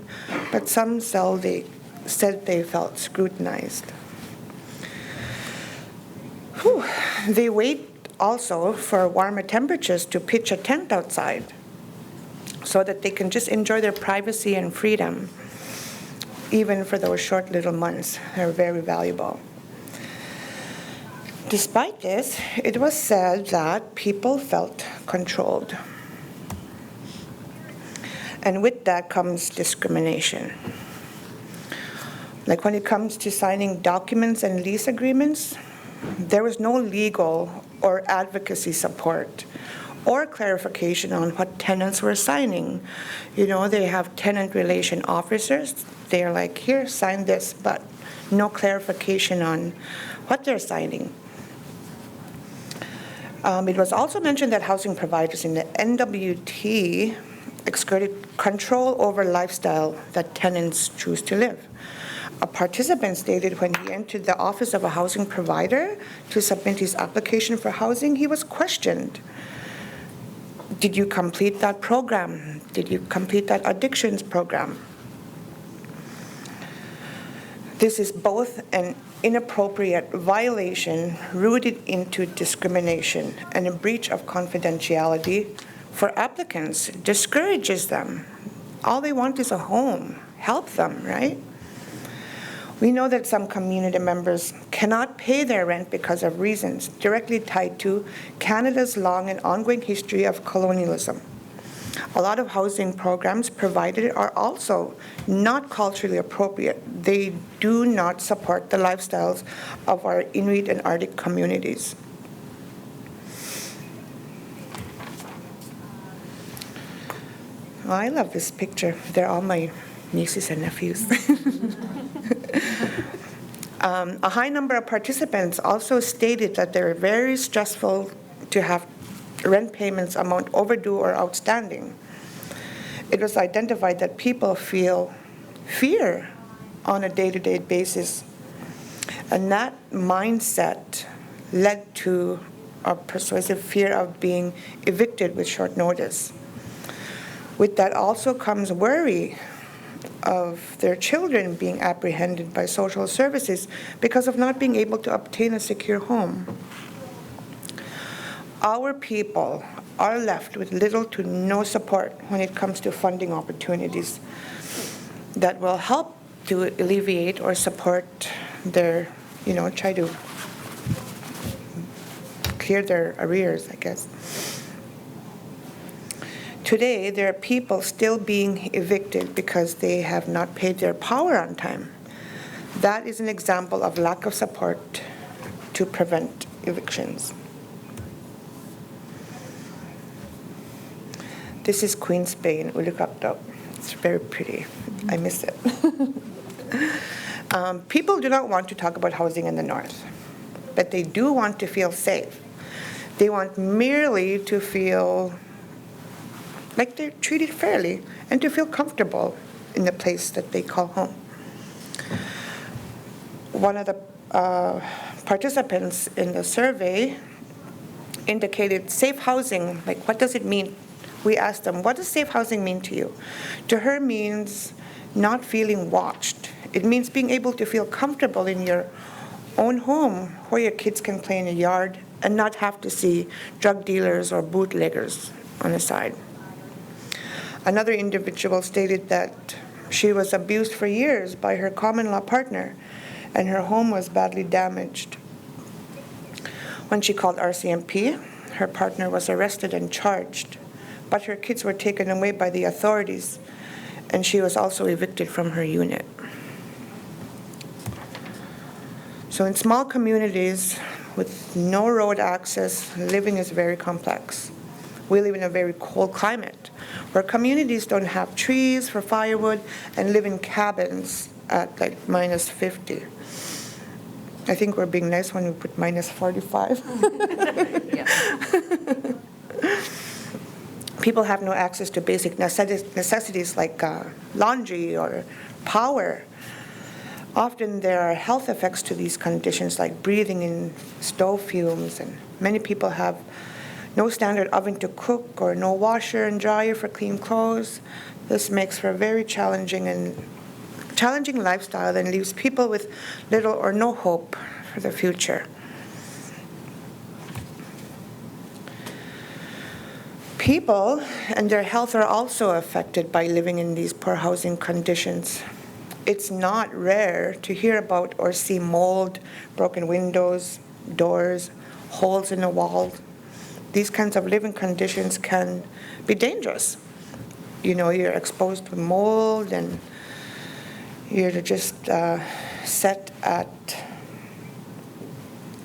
but some said they felt scrutinized. They wait also for warmer temperatures to pitch a tent outside so that they can just enjoy their privacy and freedom. Even for those short little months, they're very valuable. Despite this, it was said that people felt controlled. And with that comes discrimination. Like when it comes to signing documents and lease agreements, there was no legal or advocacy support or clarification on what tenants were signing. You know, they have tenant relation officers. They're like, here, sign this, but no clarification on what they're signing. It was also mentioned that housing providers in the NWT exerted control over lifestyle that tenants choose to live. A participant stated when he entered the office of a housing provider to submit his application for housing, he was questioned. Did you complete that program? Did you complete that addictions program? This is both an inappropriate violation rooted into discrimination and a breach of confidentiality for applicants, discourages them. All they want is a home. Help them, right? We know that some community members cannot pay their rent because of reasons directly tied to Canada's long and ongoing history of colonialism. A lot of housing programs provided are also not culturally appropriate. They do not support the lifestyles of our Inuit and Arctic communities. Oh, I love this picture. They're all my nieces and nephews. A high number of participants also stated that they're very stressful to have rent payments amount overdue or outstanding. It was identified that people feel fear on a day-to-day basis, and that mindset led to a persuasive fear of being evicted with short notice. With that also comes worry of their children being apprehended by social services because of not being able to obtain a secure home. Our people are left with little to no support when it comes to funding opportunities that will help to alleviate or support their, try to clear their arrears, I guess. Today, there are people still being evicted because they have not paid their power on time. That is an example of lack of support to prevent evictions. This is Queen's Bay in Ulukaktok. It's very pretty. I miss it. People do not want to talk about housing in the north, but they do want to feel safe. They want merely to feel like they're treated fairly and to feel comfortable in the place that they call home. One of the participants in the survey indicated safe housing, like what does it mean? We asked them, what does safe housing mean to you? To her means not feeling watched. It means being able to feel comfortable in your own home where your kids can play in the yard and not have to see drug dealers or bootleggers on the side. Another individual stated that she was abused for years by her common-law partner and her home was badly damaged. When she called RCMP, her partner was arrested and charged, but her kids were taken away by the authorities and she was also evicted from her unit. So in small communities with no road access, living is very complex. We live in a very cold climate where communities don't have trees for firewood and live in cabins at like minus 50. I think we're being nice when we put minus 45. People have no access to basic necessities like laundry or power. Often there are health effects to these conditions like breathing in stove fumes, and many people have no standard oven to cook or no washer and dryer for clean clothes. This makes for a very challenging lifestyle and leaves people with little or no hope for the future. People and their health are also affected by living in these poor housing conditions. It's not rare to hear about or see mold, broken windows, doors, holes in the wall. These kinds of living conditions can be dangerous. You're exposed to mold and you're just set at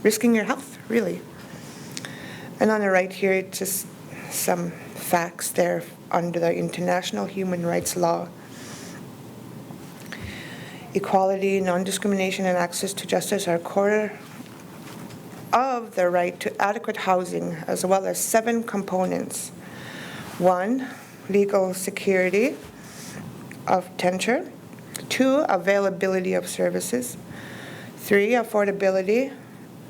risking your health, really. And on the right here, it's just some facts there under the international human rights law. Equality, non-discrimination, and access to justice are core of the right to adequate housing, as well as 7 components. 1, legal security of tenure. 2, availability of services. 3, affordability,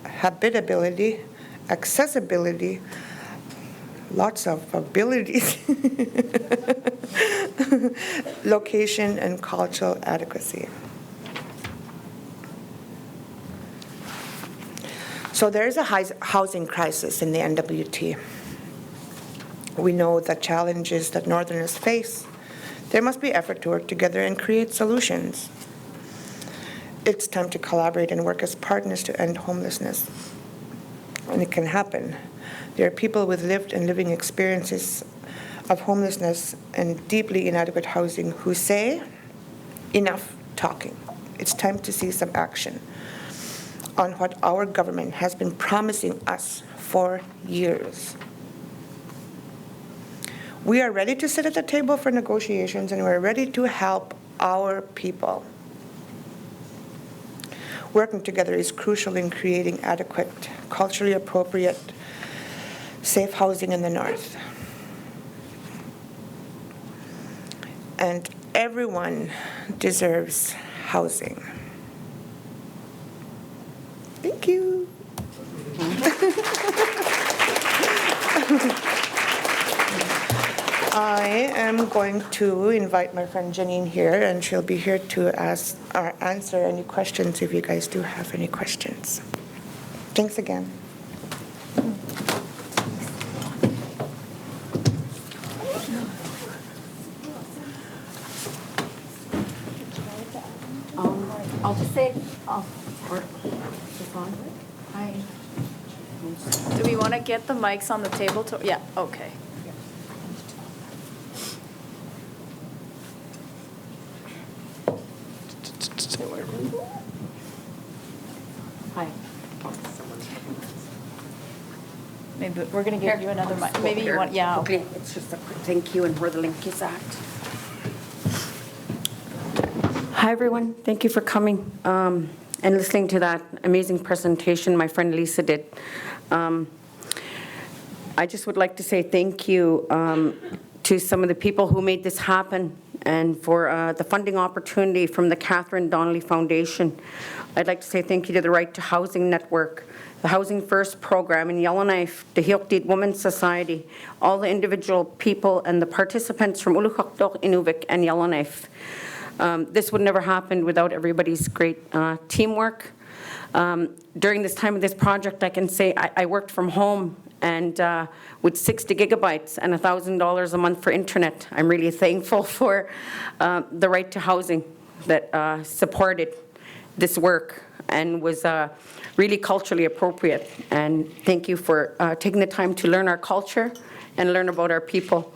habitability, accessibility, lots of abilities. Location and cultural adequacy. So there is a housing crisis in the NWT. We know the challenges that Northerners face. There must be effort to work together and create solutions. It's time to collaborate and work as partners to end homelessness. And it can happen. There are people with lived and living experiences of homelessness and deeply inadequate housing who say, enough talking. It's time to see some action on what our government has been promising us for years. We are ready to sit at the table for negotiations, and we're ready to help our people. Working together is crucial in creating adequate, culturally appropriate, safe housing in the North. And everyone deserves housing. Thank you. I am going to invite my friend Janine here, and she'll be here to ask or answer any questions if you guys do have any questions. Thanks again. I'll just say, Hi. Do we want to get the mics on the table? Yeah, okay. hi. Maybe we're going to give you another mic. Maybe you want, yeah. Okay, it's just a quick thank you and where the link is at. Hi, everyone. Thank you for coming and listening to that amazing presentation my friend Lisa did. I just would like to say thank you to some of the people who made this happen and for the funding opportunity from the Catherine Donnelly Foundation. I'd like to say thank you to the Right to Housing Network, the Housing First program in Yellowknife, the Hilkdid Women's Society, all the individual people and the participants from Ulukakdok, Inuvik, and Yellowknife. This would never happen without everybody's great teamwork. During this time of this project, I can say I worked from home and with 60 gigabytes and $1,000 a month for internet. I'm really thankful for the Right to Housing that supported this work and was really culturally appropriate. And thank you for taking the time to learn our culture and learn about our people.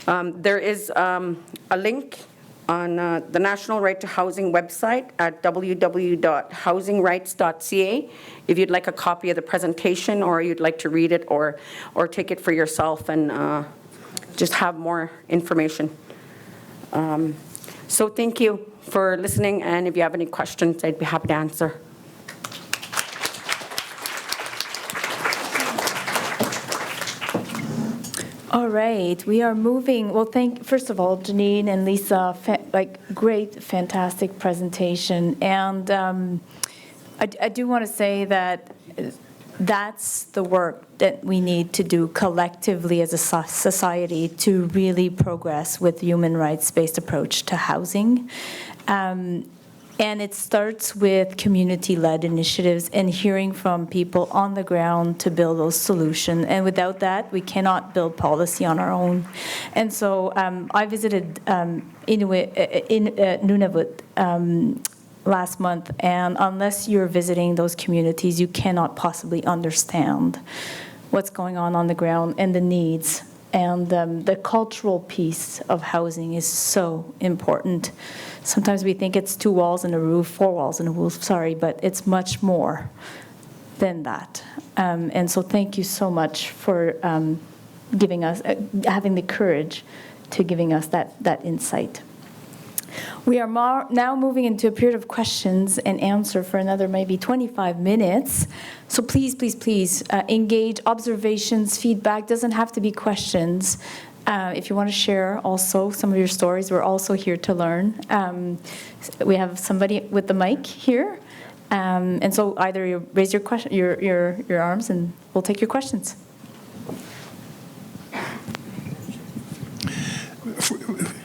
There is a link on the National Right to Housing website at www.housingrights.ca if you'd like a copy of the presentation or you'd like to read it or take it for yourself and just have more information. So thank you for listening, and if you have any questions, I'd be happy to answer. All right, we are moving. Well, first of all, Janine and Lisa, great, fantastic presentation. And I do want to say that that's the work that we need to do collectively as a society to really progress with human rights-based approach to housing. And it starts with community-led initiatives and hearing from people on the ground to build those solutions. And without that, we cannot build policy on our own. And so I visited Nunavut last month, and unless you're visiting those communities, you cannot possibly understand what's going on the ground and the needs. And the cultural piece of housing is so important. Sometimes we think it's 2 walls and a roof, 4 walls and a roof, sorry, but it's much more than that. And so thank you so much for giving us, having the courage to giving us that insight. We are now moving into a period of questions and answer for another maybe 25 minutes. So please, please, please engage. Observations, feedback, doesn't have to be questions. If you want to share also some of your stories, we're also here to learn. We have somebody with the mic here. And so either you raise your arms and we'll take your questions.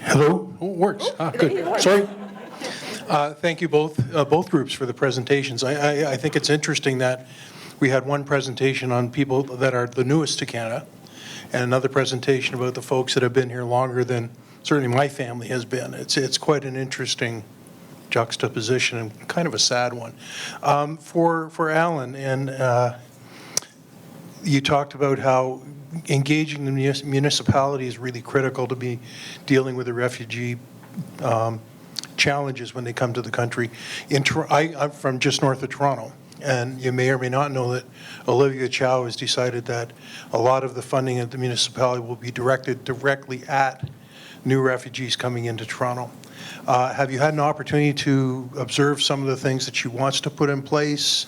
Hello? Oh, it works. Good. Sorry. Thank you both groups for the presentations. I think it's interesting that we had one presentation on people that are the newest to Canada and another presentation about the folks that have been here longer than certainly my family has been. It's quite an interesting juxtaposition and kind of a sad one. For Alan, and you talked about how engaging the municipality is really critical to be dealing with the refugee challenges when they come to the country. I'm from just north of Toronto, and you may or may not know that Olivia Chow has decided that a lot of the funding at the municipality will be directed directly at new refugees coming into Toronto. Have you had an opportunity to observe some of the things that she wants to put in place?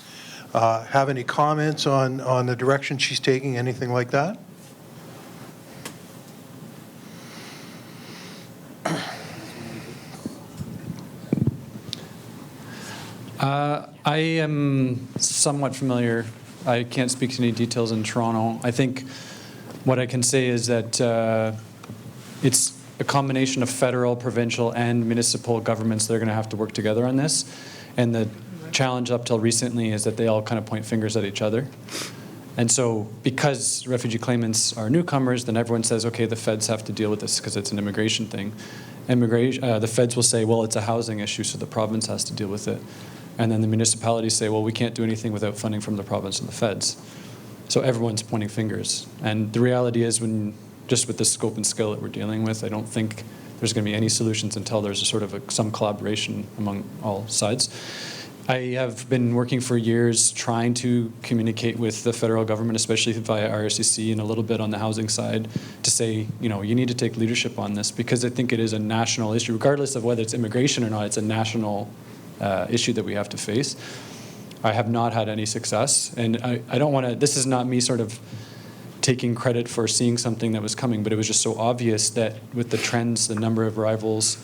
Have any comments on the direction she's taking, anything like that? I am somewhat familiar. I can't speak to any details in Toronto. I think what I can say is that it's a combination of federal, provincial, and municipal governments that are going to have to work together on this. And the challenge up till recently is that they all kind of point fingers at each other. And so because refugee claimants are newcomers, then everyone says, okay, the feds have to deal with this because it's an immigration thing. The feds will say, well, it's a housing issue, so the province has to deal with it. And then the municipalities say, well, we can't do anything without funding from the province and the feds. So everyone's pointing fingers. And the reality is, just with the scope and scale that we're dealing with, I don't think there's going to be any solutions until there's some collaboration among all sides. I have been working for years trying to communicate with the federal government, especially via RCC and a little bit on the housing side, to say, you need to take leadership on this, because I think it is a national issue. Regardless of whether it's immigration or not, it's a national issue that we have to face. I have not had any success, and I don't want to, this is not me sort of taking credit for seeing something that was coming, but it was just so obvious that with the trends, the number of arrivals,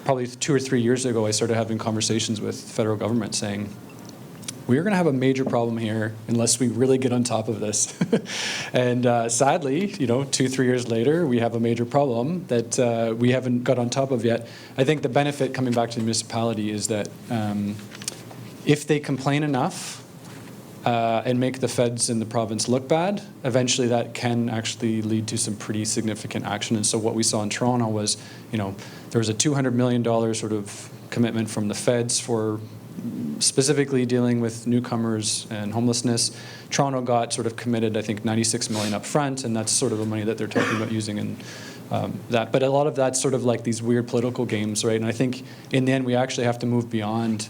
probably 2 or 3 years ago, I started having conversations with the federal government saying, we're going to have a major problem here unless we really get on top of this. And sadly, 2-3 years later, we have a major problem that we haven't got on top of yet. I think the benefit, coming back to the municipality, is that if they complain enough and make the feds in the province look bad, eventually that can actually lead to some pretty significant action. And so what we saw in Toronto was, there was a $200 million sort of commitment from the feds for specifically dealing with newcomers and homelessness. Toronto got sort of committed, I think, $96 million up front, and that's sort of the money that they're talking about using in that. But a lot of that's sort of like these weird political games, right? And I think in the end we actually have to move beyond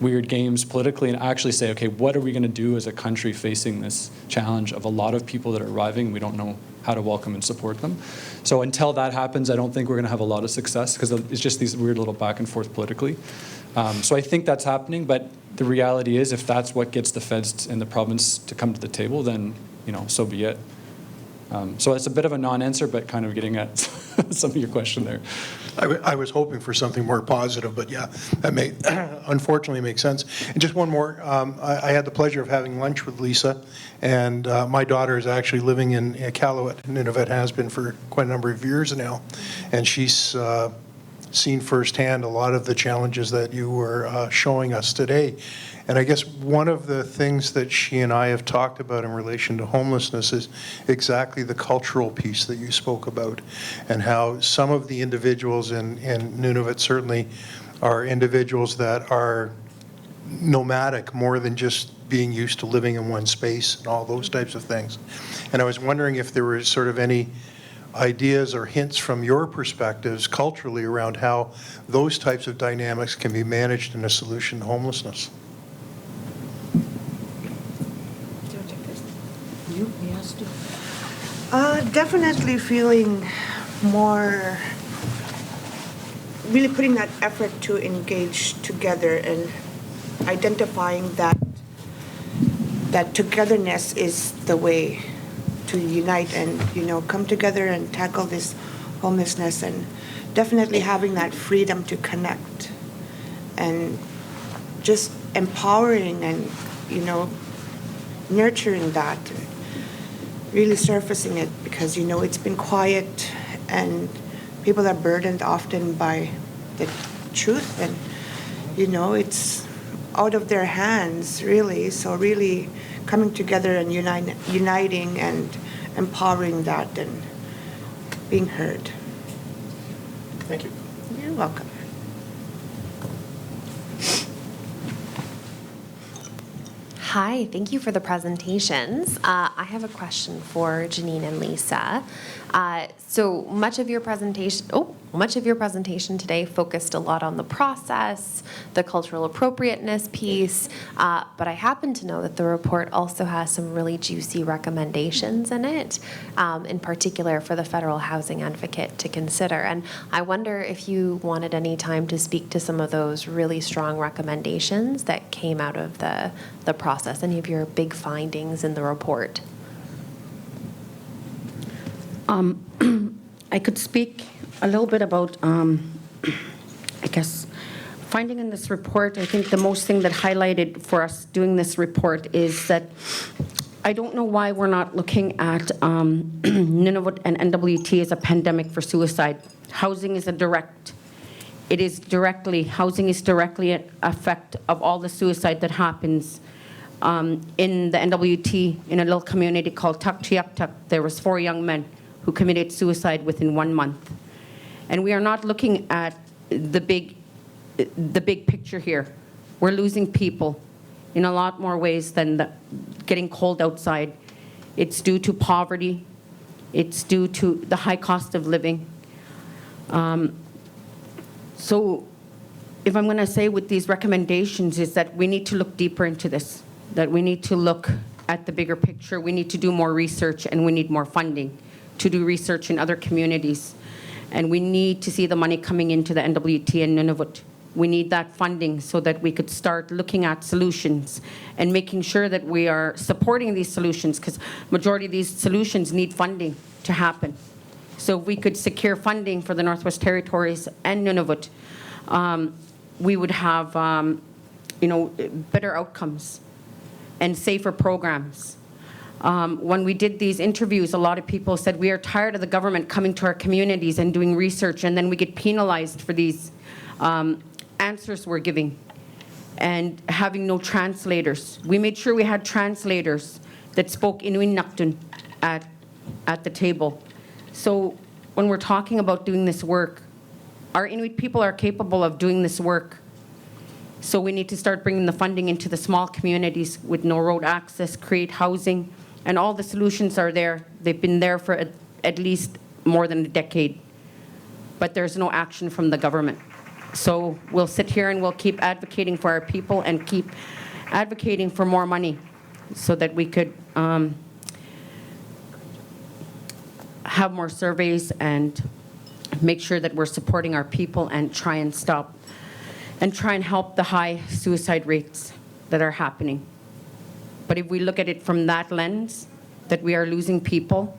weird games politically and actually say, okay, what are we going to do as a country facing this challenge of a lot of people that are arriving? We don't know how to welcome and support them. So until that happens, I don't think we're going to have a lot of success, because it's just these weird little back and forth politically. So I think that's happening, but the reality is, if that's what gets the feds and the province to come to the table, then so be it. So it's a bit of a non-answer, but kind of getting at some of your question there. I was hoping for something more positive, but yeah, that may unfortunately make sense. And just one more, I had the pleasure of having lunch with Lisa, and my daughter is actually living in Iqaluit. Nunavut has been for quite a number of years now, and she's seen firsthand a lot of the challenges that you were showing us today. And I guess one of the things that she and I have talked about in relation to homelessness is exactly the cultural piece that you spoke about, and how some of the individuals in Nunavut certainly are individuals that are nomadic more than just being used to living in one space and all those types of things. And I was wondering if there were sort of any ideas or hints from your perspectives culturally around how those types of dynamics can be managed in a solution to homelessness. Definitely feeling more, really putting that effort to engage together and identifying that togetherness is the way to unite and, come together and tackle this homelessness, and definitely having that freedom to connect and just empowering and, nurturing that. Really surfacing it, because it's been quiet and people are burdened often by the truth, and it's out of their hands, really. So really coming together and uniting and empowering that and being heard. Thank you. You're welcome. Hi, thank you for the presentations. I have a question for Janine and Lisa. So much of your presentation today focused a lot on the process, the cultural appropriateness piece, but I happen to know that the report also has some really juicy recommendations in it, in particular for the federal housing advocate to consider. And I wonder if you wanted any time to speak to some of those really strong recommendations that came out of the process, any of your big findings in the report. I could speak a little bit about, I guess, finding in this report. I think the most thing that highlighted for us doing this report is that I don't know why we're not looking at Nunavut and NWT as a pandemic for suicide. Housing is housing is directly an effect of all the suicide that happens in the NWT, in a little community called Tuktoyaktuk. There was 4 young men who committed suicide within 1 month. And we are not looking at the big picture here. We're losing people in a lot more ways than getting cold outside. It's due to poverty. It's due to the high cost of living. So if I'm going to say with these recommendations is that we need to look deeper into this, that we need to look at the bigger picture. We need to do more research, and we need more funding to do research in other communities. And we need to see the money coming into the NWT and Nunavut. We need that funding so that we could start looking at solutions and making sure that we are supporting these solutions, because majority of these solutions need funding to happen. So if we could secure funding for the Northwest Territories and Nunavut, we would have better outcomes and safer programs. When we did these interviews, a lot of people said, we are tired of the government coming to our communities and doing research, and then we get penalized for these answers we're giving and having no translators. We made sure we had translators that spoke Inuit Naktun at the table. So when we're talking about doing this work, our Inuit people are capable of doing this work. So we need to start bringing the funding into the small communities with no road access, create housing, and all the solutions are there. They've been there for at least more than a decade, but there's no action from the government. So we'll sit here and we'll keep advocating for our people and keep advocating for more money so that we could have more surveys and make sure that we're supporting our people and try and stop and try and help the high suicide rates that are happening. But if we look at it from that lens, that we are losing people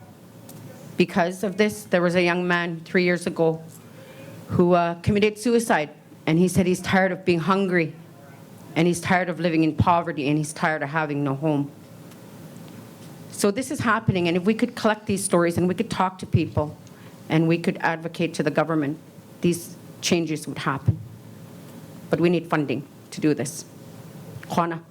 because of this, there was a young man 3 years ago who committed suicide, and he said he's tired of being hungry, and he's tired of living in poverty, and he's tired of having no home. So this is happening, and if we could collect these stories and we could talk to people and we could advocate to the government, these changes would happen. But we need funding to do this. Juana.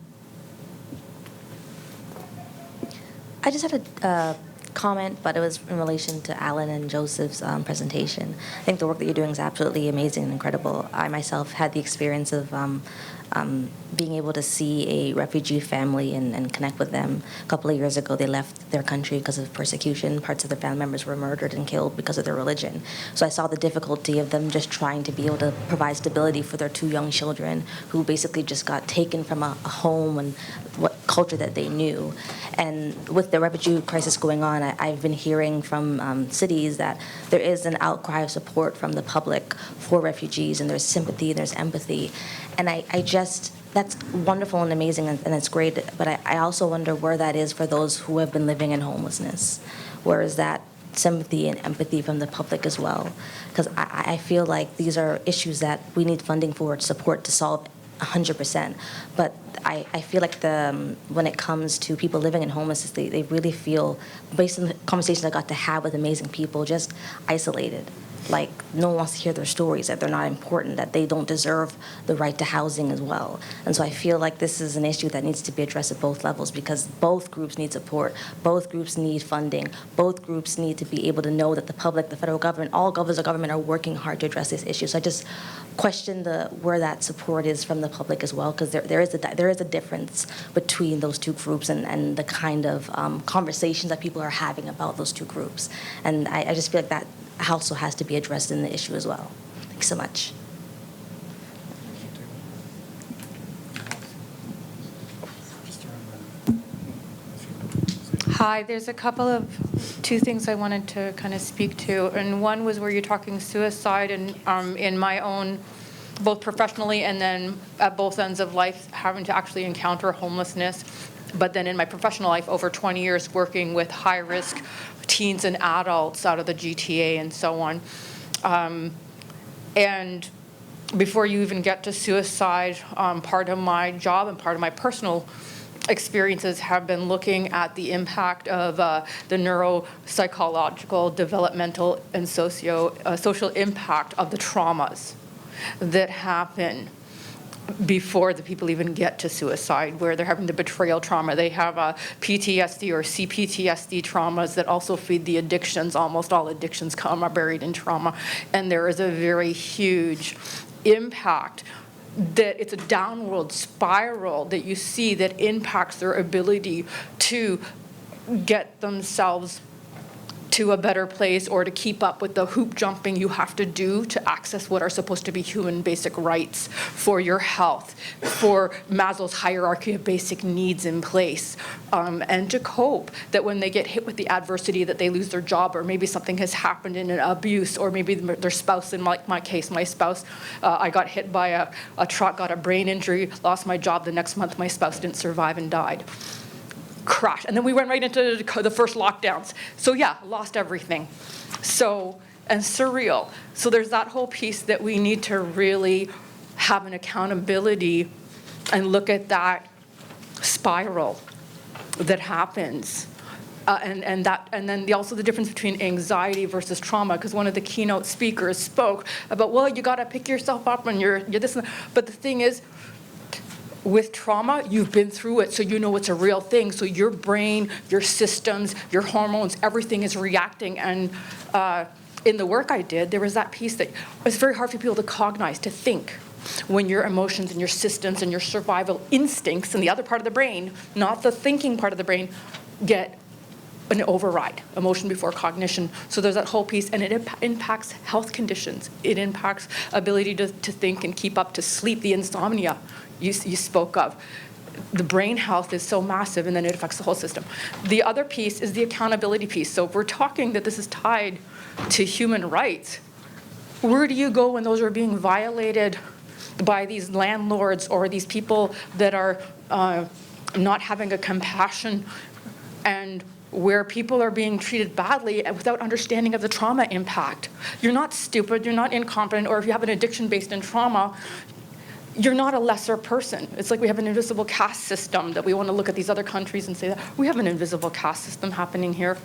I just had a comment, but it was in relation to Alan and Joseph's presentation. I think the work that you're doing is absolutely amazing and incredible. I myself had the experience of being able to see a refugee family and connect with them. A couple of years ago, they left their country because of persecution. Parts of their family members were murdered and killed because of their religion. So I saw the difficulty of them just trying to be able to provide stability for their 2 young children who basically just got taken from a home and what culture that they knew. And with the refugee crisis going on, I've been hearing from cities that there is an outcry of support from the public for refugees, and there's sympathy, there's empathy. And I just, that's wonderful and amazing, and it's great, but I also wonder where that is for those who have been living in homelessness. Where is that sympathy and empathy from the public as well? Because I feel like these are issues that we need funding for, support to solve 100%. But I feel like when it comes to people living in homelessness, they really feel, based on the conversations I got to have with amazing people, just isolated. Like no one wants to hear their stories, that they're not important, that they don't deserve the right to housing as well. And so I feel like this is an issue that needs to be addressed at both levels, because both groups need support, both groups need funding, both groups need to be able to know that the public, the federal government, all levels of government are working hard to address this issue. So I just question where that support is from the public as well, because there is a difference between those two groups and the kind of conversations that people are having about those two groups. And I just feel like that also has to be addressed in the issue as well. Thanks so much. Hi, there's two things I wanted to kind of speak to. And one was where you're talking suicide, and in my own, both professionally and then at both ends of life, having to actually encounter homelessness. But then in my professional life, over 20 years working with high-risk teens and adults out of the GTA and so on. And before you even get to suicide, part of my job and part of my personal experiences have been looking at the impact of the neuropsychological, developmental, and social impact of the traumas that happen before the people even get to suicide, where they're having the betrayal trauma. They have PTSD or CPTSD traumas that also feed the addictions. Almost all addictions are buried in trauma. And there is a very huge impact that it's a downward spiral that you see that impacts their ability to get themselves to a better place or to keep up with the hoop jumping you have to do to access what are supposed to be human basic rights for your health, for Maslow's hierarchy of basic needs in place, and to cope that when they get hit with the adversity that they lose their job, or maybe something has happened in an abuse, or maybe their spouse, in my case, my spouse, I got hit by a truck, got a brain injury, lost my job. The next month my spouse didn't survive and died. Crash. And then we went right into the first lockdowns. So yeah, lost everything. So, and surreal. So there's that whole piece that we need to really have an accountability and look at that spiral that happens. And then also the difference between anxiety versus trauma, because one of the keynote speakers spoke about, well, you got to pick yourself up and you're this and that. But the thing is, with trauma, you've been through it, so you know it's a real thing. So your brain, your systems, your hormones, everything is reacting. And in the work I did, there was that piece that it's very hard for people to cognize, to think, when your emotions and your systems and your survival instincts and the other part of the brain, not the thinking part of the brain, get an override, emotion before cognition. So there's that whole piece, and it impacts health conditions. It impacts ability to think and keep up, to sleep, the insomnia you spoke of. The brain health is so massive, and then it affects the whole system. The other piece is the accountability piece. So if we're talking that this is tied to human rights, where do you go when those are being violated by these landlords or these people that are not having a compassion, and where people are being treated badly without understanding of the trauma impact? You're not stupid, you're not incompetent, or if you have an addiction based in trauma, you're not a lesser person. It's like we have an invisible caste system that we want to look at these other countries and say that we have an invisible caste system happening here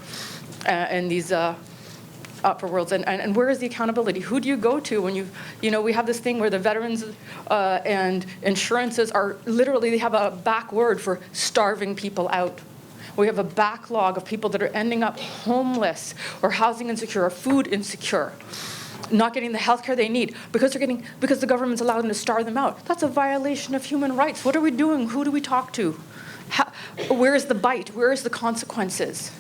in these upper worlds. And where is the accountability? Who do you go to when we have this thing where the veterans and insurances are literally, they have a back word for starving people out. We have a backlog of people that are ending up homeless or housing insecure or food insecure, not getting the health care they need because the government's allowed them to starve them out. That's a violation of human rights. What are we doing? Who do we talk to? Where is the bite? Where is the consequences?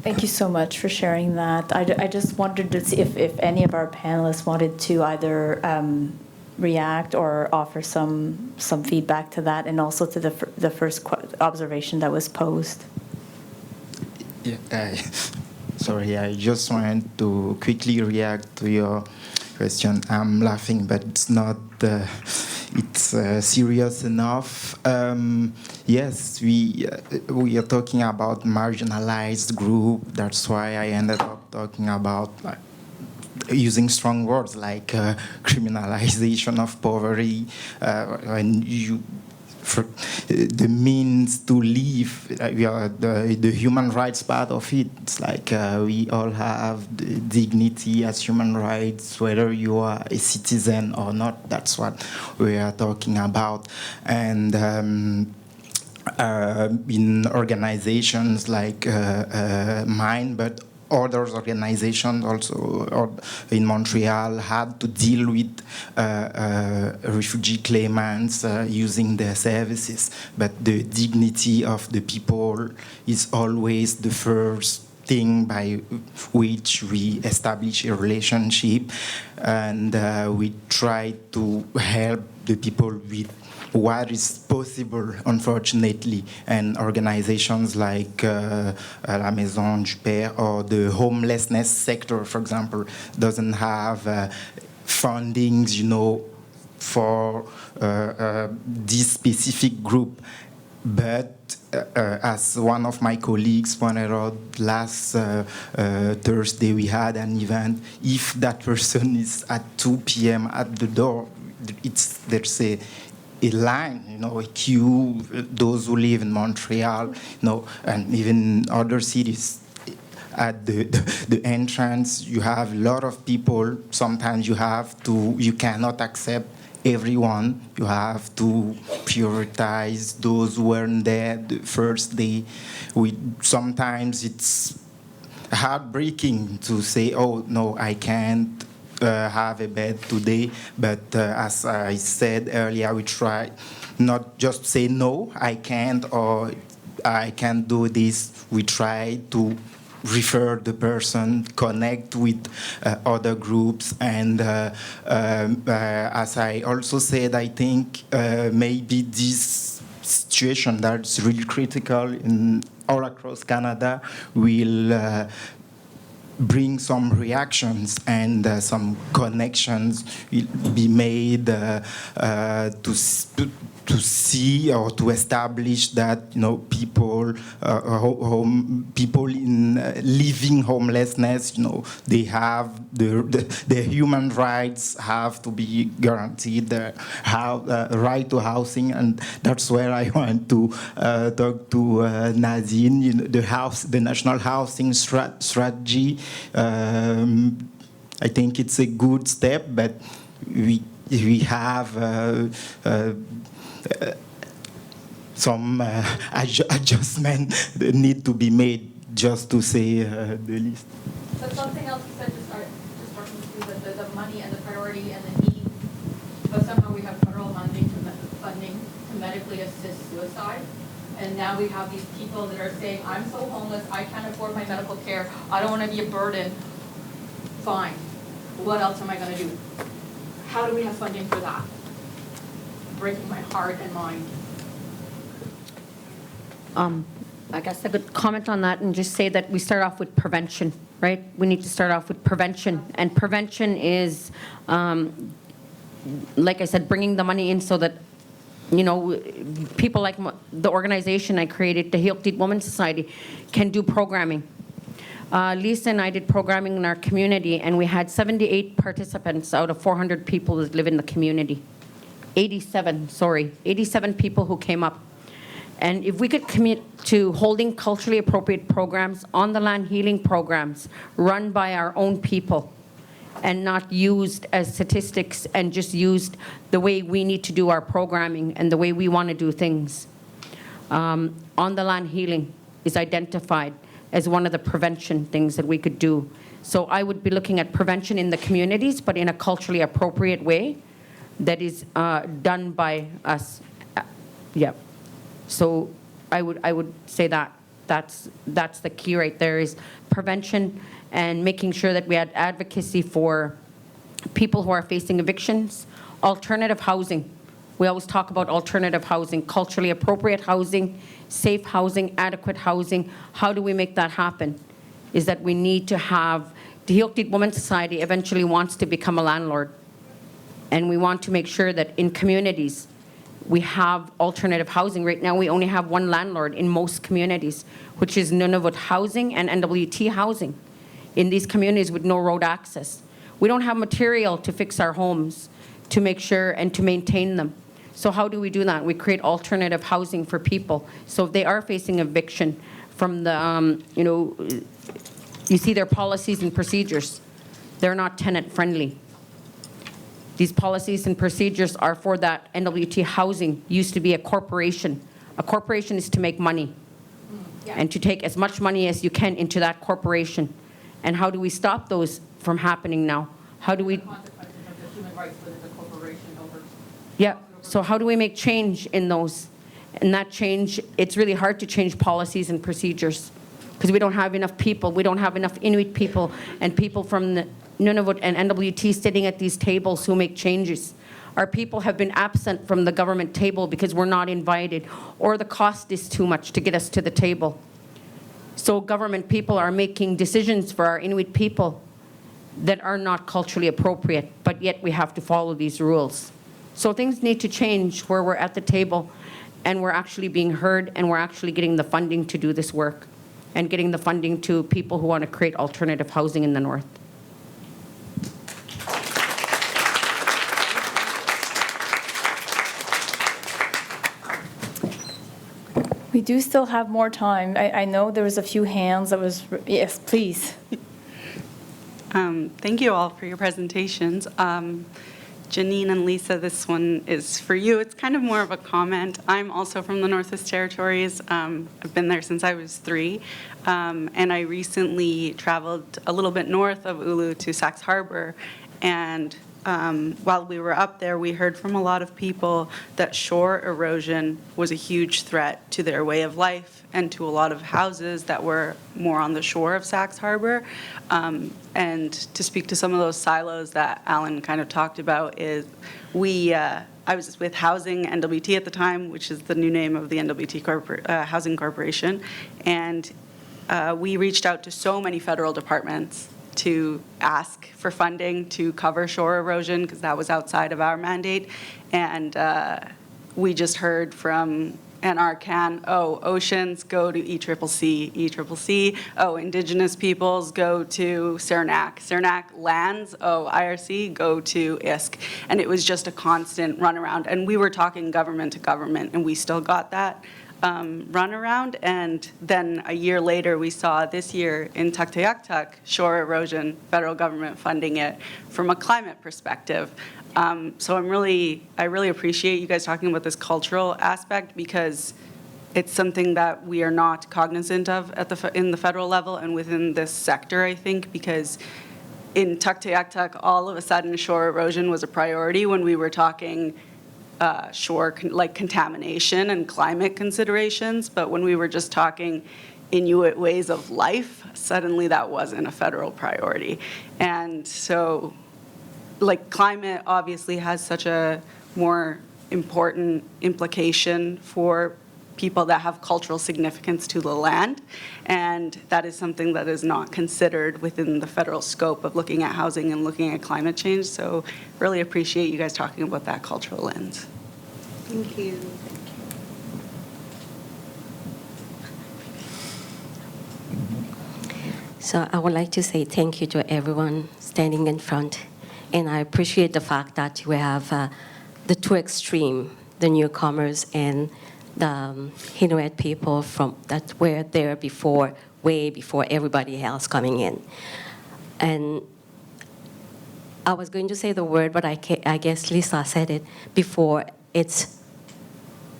Thank you so much for sharing that. I just wanted to see if any of our panelists wanted to either react or offer some feedback to that, and also to the first observation that was posed. Yeah, sorry, I just wanted to quickly react to your question. I'm laughing, but it's not. It's serious enough. Yes, we are talking about marginalized group. That's why I ended up talking about using strong words like criminalization of poverty. When you the means to live. We are the human rights part of it. It's like we all have the dignity as human rights, whether you are a citizen or not. That's what we are talking about. And in organizations like mine, but other organizations also in Montreal had to deal with refugee claimants using their services. But the dignity of the people is always the first thing by which we establish a relationship, and we try to help the people with what is possible, unfortunately. And organizations like La Maison du Père or the homelessness sector, for example, doesn't have fundings, for this specific group. But as one of my colleagues pointed out last Thursday, we had an event. If that person is at 2 p.m. at the door, there's a line, a queue. Those who live in Montreal, and even other cities, at the entrance, you have a lot of people. Sometimes you cannot accept everyone. You have to prioritize those who weren't there the first day. Sometimes it's heartbreaking to say, oh, no, I can't have a bed today, but as I said earlier, we try not just say no, I can't, or I can't do this. We try to refer the person, connect with other groups, and as I also said, I think maybe this situation that's really critical all across Canada will bring some reactions, and some connections will be made to see or to establish that people people in living homelessness, they have their human rights have to be guaranteed, the right to housing. And that's where I want to talk to Nadine. The national housing strategy, I think it's a good step, but we have some adjustment that need to be made, just to say the least. But something else you said just talking through the money and the priority and the need, but somehow we have federal funding to medically assist suicide. And now we have these people that are saying, I'm so homeless, I can't afford my medical care, I don't want to be a burden. Fine. What else am I going to do? How do we have funding for that? Breaking my heart and mind. I guess I could comment on that and just say that we start off with prevention, right? We need to start off with prevention. And prevention is, like I said, bringing the money in so that, people like the organization I created, the Homelessness Women's Society, can do programming. Lisa and I did programming in our community, and we had 78 participants out of 400 people that live in the community. 87 people who came up. And if we could commit to holding culturally appropriate programs, on-the-land healing programs, run by our own people, and not used as statistics and just used the way we need to do our programming and the way we want to do things. On-the-land healing is identified as one of the prevention things that we could do. So I would be looking at prevention in the communities, but in a culturally appropriate way that is done by us. Yeah. So I would say that's the key right there, is prevention and making sure that we had advocacy for people who are facing evictions, alternative housing. We always talk about alternative housing, culturally appropriate housing, safe housing, adequate housing. How do we make that happen? Is that we need to have, the Homelessness Women's Society eventually wants to become a landlord. And we want to make sure that in communities, we have alternative housing. Right now, we only have one landlord in most communities, which is Nunavut Housing and NWT Housing, in these communities with no road access. We don't have material to fix our homes, to make sure and to maintain them. So how do we do that? We create alternative housing for people. So if they are facing eviction from the, you see their policies and procedures. They're not tenant friendly. These policies and procedures are for that NWT housing. Used to be a corporation. A corporation is to make money and to take as much money as you can into that corporation. And how do we stop those from happening now? How do we? Yeah, so how do we make change in those? And that change, it's really hard to change policies and procedures because we don't have enough people. We don't have enough Inuit people and people from the Nunavut and NWT sitting at these tables who make changes. Our people have been absent from the government table because we're not invited, or the cost is too much to get us to the table. So government people are making decisions for our Inuit people that are not culturally appropriate, but yet we have to follow these rules. So things need to change where we're at the table and we're actually being heard and we're actually getting the funding to do this work and getting the funding to people who want to create alternative housing in the North. We do still have more time. I know there was a few hands that was, yes, please. Thank you all for your presentations. Janine and Lisa, this one is for you. It's kind of more of a comment. I'm also from the Northwest Territories. I've been there since I was 3. And I recently traveled a little bit north of Ulu to Sax Harbor. And while we were up there, we heard from a lot of people that shore erosion was a huge threat to their way of life and to a lot of houses that were more on the shore of Sax Harbor. And to speak to some of those silos that Alan kind of talked about is I was with Housing NWT at the time, which is the new name of the NWT Housing Corporation. And we reached out to so many federal departments to ask for funding to cover shore erosion because that was outside of our mandate. And we just heard from NRCan, oceans go to ECCC, Indigenous peoples go to Cernak, lands, IRC go to ISK. And it was just a constant runaround. And we were talking government to government, and we still got that runaround. And then a year later, we saw this year in Tuktoyaktuk, shore erosion, federal government funding it from a climate perspective. So I really appreciate you guys talking about this cultural aspect because it's something that we are not cognizant of in the federal level and within this sector, I think, because in Tuktoyaktuk, all of a sudden shore erosion was a priority when we were talking shore contamination and climate considerations, but when we were just talking Inuit ways of life, suddenly that wasn't a federal priority. And so climate obviously has such a more important implication for people that have cultural significance to the land, and that is something that is not considered within the federal scope of looking at housing and looking at climate change. So really appreciate you guys talking about that cultural lens. Thank you. So I would like to say thank you to everyone standing in front. And I appreciate the fact that you have the two extreme, the newcomers and the Inuit people that were there before, way before everybody else coming in. And I was going to say the word, but I guess Lisa said it before. It's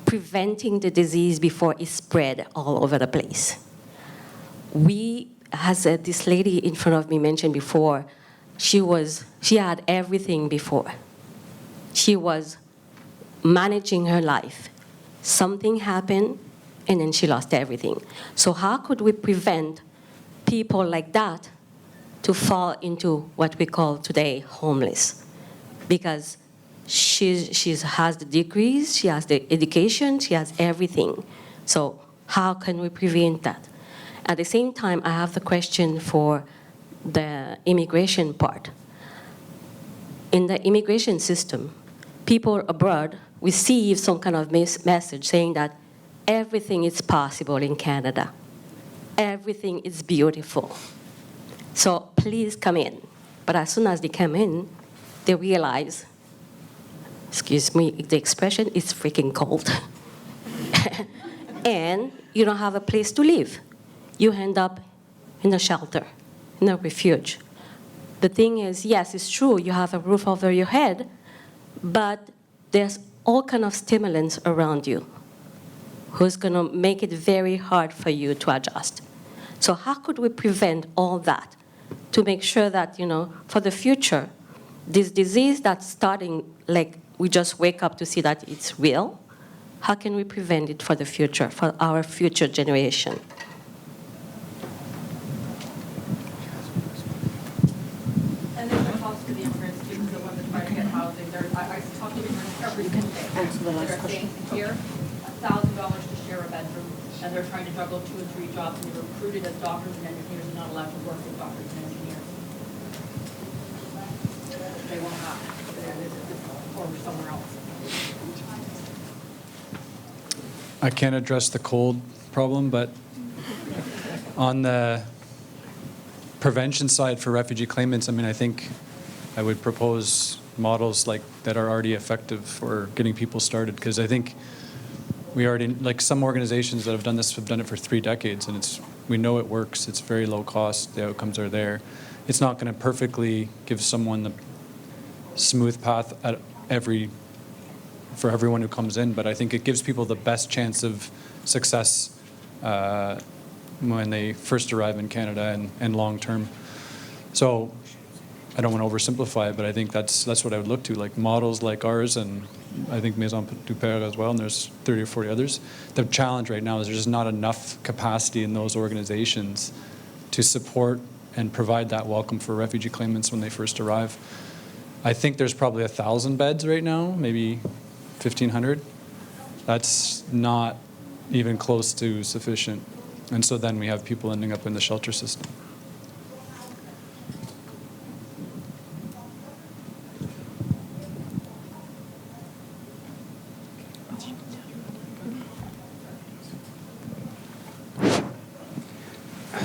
preventing the disease before it spread all over the place. As this lady in front of me mentioned before, she had everything before. She was managing her life. Something happened, and then she lost everything. So how could we prevent people like that to fall into what we call today homeless? Because she has the degrees, she has the education, she has everything. So how can we prevent that? At the same time, I have the question for the immigration part. In the immigration system, people abroad receive some kind of message saying that everything is possible in Canada. Everything is beautiful. So please come in. But as soon as they come in, they realize excuse me, the expression, it's freaking cold. And you don't have a place to live. You end up in a shelter, in a refuge. The thing is, yes, it's true, you have a roof over your head, but there's all kind of stimulants around you who's going to make it very hard for you to adjust. So how could we prevent all that to make sure that, for the future, this disease that's starting, like we just wake up to see that it's real, how can we prevent it for the future, for our future generation? And then the cost to the immigrant students, the ones that try to get housing, I talk to immigrants every single day. That are staying here, $1,000 to share a bedroom, and they're trying to juggle 2 and 3 jobs, and they're recruited as doctors and engineers and not allowed to work as doctors and engineers. They won't have, or somewhere else. I can't address the cold problem, but on the prevention side for refugee claimants, I think I would propose models like that are already effective for getting people started, because I think we already, like some organizations that have done this have done it for 3 decades, and we know it works. It's very low cost. The outcomes are there. It's not going to perfectly give someone the smooth path for everyone who comes in, but I think it gives people the best chance of success when they first arrive in Canada and long term. So I don't want to oversimplify it, but I think that's what I would look to, like models like ours, and I think Maison du Père as well, and there's 30 or 40 others. The challenge right now is there's just not enough capacity in those organizations to support and provide that welcome for refugee claimants when they first arrive. I think there's probably 1,000 beds right now, maybe 1,500. That's not even close to sufficient. And so then we have people ending up in the shelter system.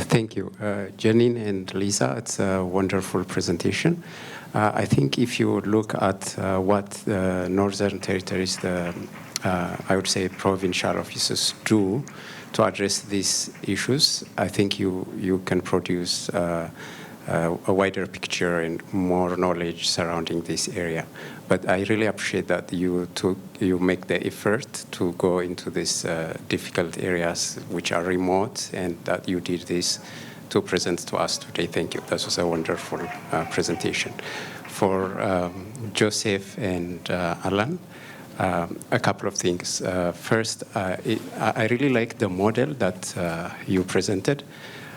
Thank you. Janine and Lisa, it's a wonderful presentation. I think if you look at what the Northern Territories, I would say provincial offices do to address these issues, I think you can produce a wider picture and more knowledge surrounding this area. But I really appreciate that you make the effort to go into these difficult areas which are remote, and that you did this to present to us today. Thank you. That was a wonderful presentation. For Joseph and Alan, a couple of things. First, I really like the model that you presented.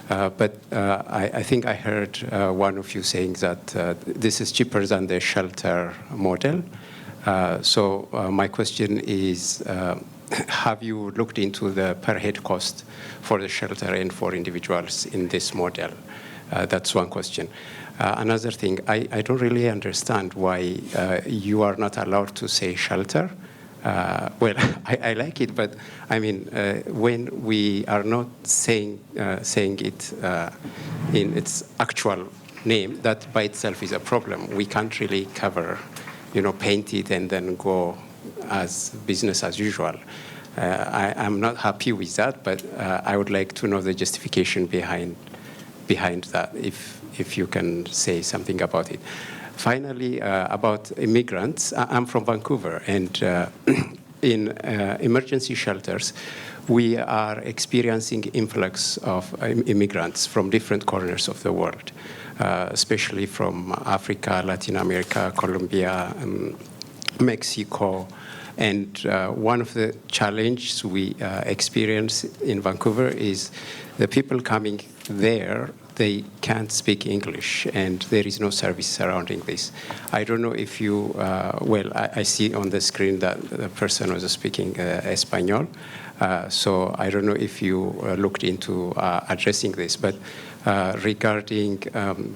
But I think I heard one of you saying that this is cheaper than the shelter model. So my question is, have you looked into the per head cost for the shelter and for individuals in this model? That's one question. Another thing, I don't really understand why you are not allowed to say shelter. Well, I like it, but I mean, when we are not saying it in its actual name, that by itself is a problem. We can't really cover, paint it and then go as business as usual. I'm not happy with that, but I would like to know the justification behind that, if you can say something about it. Finally, about immigrants, I'm from Vancouver, and in emergency shelters, we are experiencing influx of immigrants from different corners of the world, especially from Africa, Latin America, Colombia, Mexico. And one of the challenges we experience in Vancouver is the people coming there, they can't speak English, and there is no service surrounding this. I don't know if you, I see on the screen that the person was speaking Espanol, so I don't know if you looked into addressing this, but regarding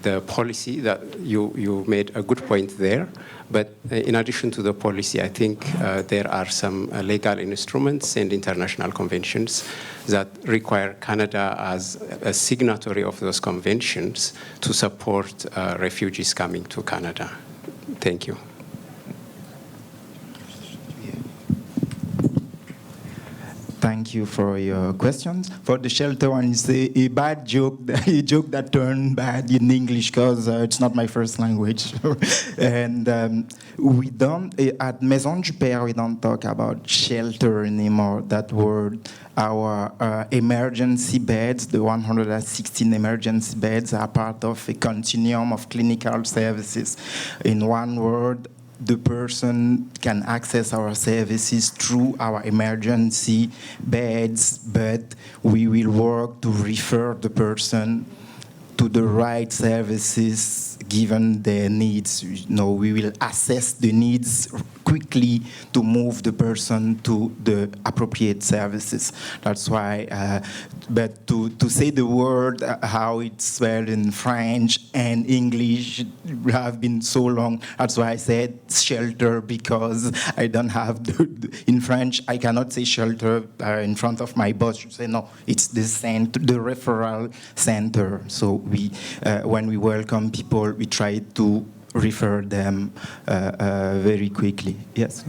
the policy, that you made a good point there. But in addition to the policy, I think there are some legal instruments and international conventions that require Canada as a signatory of those conventions to support refugees coming to Canada. Thank you. thank you for your questions. For the shelter one, it's a bad joke, a joke that turned bad in English because it's not my first language. And we don't, at Maison du Père, we don't talk about shelter anymore, that word. Our emergency beds, the 116 emergency beds, are part of a continuum of clinical services. In one word, the person can access our services through our emergency beds, but we will work to refer the person to the right services given their needs. We will assess the needs quickly to move the person to the appropriate services. That's why, but to say the word, how it's spelled in French and English have been so long. That's why I said shelter, because I don't have, in French, I cannot say shelter in front of my boss. You say, no, it's the center, the referral center. So we, when we welcome people, we try to refer them very quickly. Yes?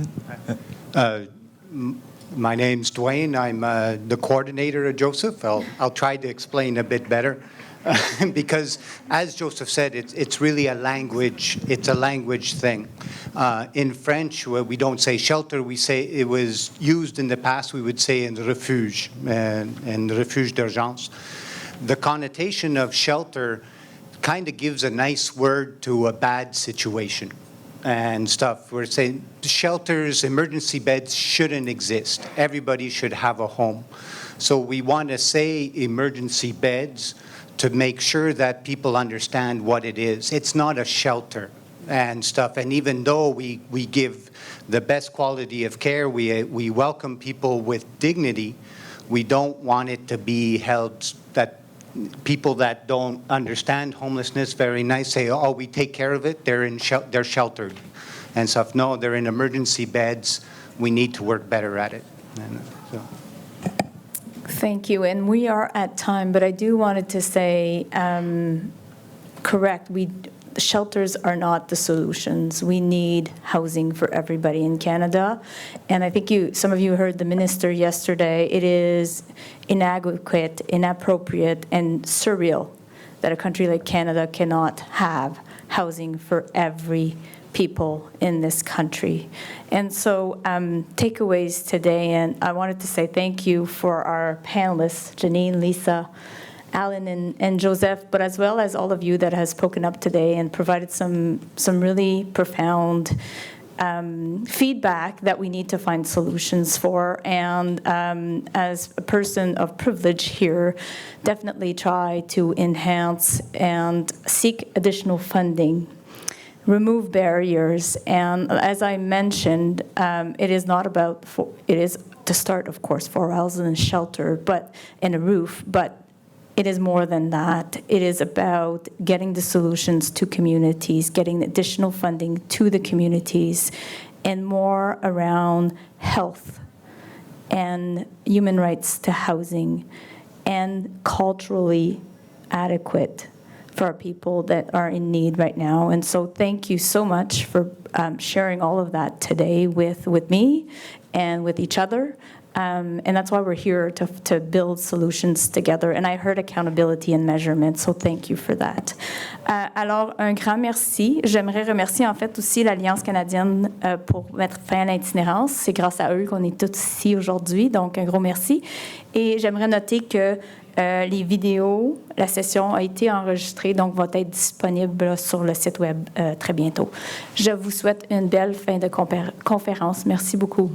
My name's Dwayne. I'm the coordinator of Joseph. I'll try to explain a bit better. Because, as Joseph said, it's really a language. It's a language thing. In French, we don't say shelter. We say it was used in the past. We would say in refuge, and refuge d'urgence. The connotation of shelter kind of gives a nice word to a bad situation and stuff. We're saying shelters, emergency beds shouldn't exist. Everybody should have a home. So we want to say emergency beds to make sure that people understand what it is. It's not a shelter and stuff. And even though we give the best quality of care, we welcome people with dignity, we don't want it to be held that people that don't understand homelessness very nice say, oh, we take care of it, they're sheltered and stuff. No, they're in emergency beds. We need to work better at it. And so. Thank you. And we are at time, but I do wanted to say, correct, shelters are not the solutions. We need housing for everybody in Canada. And I think some of you heard the minister yesterday. It is inadequate, inappropriate, and surreal that a country like Canada cannot have housing for every people in this country. And so takeaways today, and I wanted to say thank you for our panelists, Janine, Lisa, Alan, and Joseph, but as well as all of you that has spoken up today and provided some really profound feedback that we need to find solutions for. And as a person of privilege here, definitely try to enhance and seek additional funding, remove barriers. And as I mentioned, it is not about, it is to start, of course, 4 houses and shelter, and a roof, but it is more than that. It is about getting the solutions to communities, getting additional funding to the communities, and more around health and human rights to housing and culturally adequate for our people that are in need right now. And so thank you so much for sharing all of that today with me and with each other. And that's why we're here, to build solutions together. And I heard accountability and measurement, so thank you for that. Alors, un grand merci. J'aimerais remercier en fait aussi l'Alliance canadienne pour mettre fin à l'itinérance. C'est grâce à eux qu'on est tous ici aujourd'hui, donc un gros merci. Et j'aimerais noter que les vidéos, la session a été enregistrée, donc va être disponible sur le site web très bientôt. Je vous souhaite une belle fin de conférence. Merci beaucoup.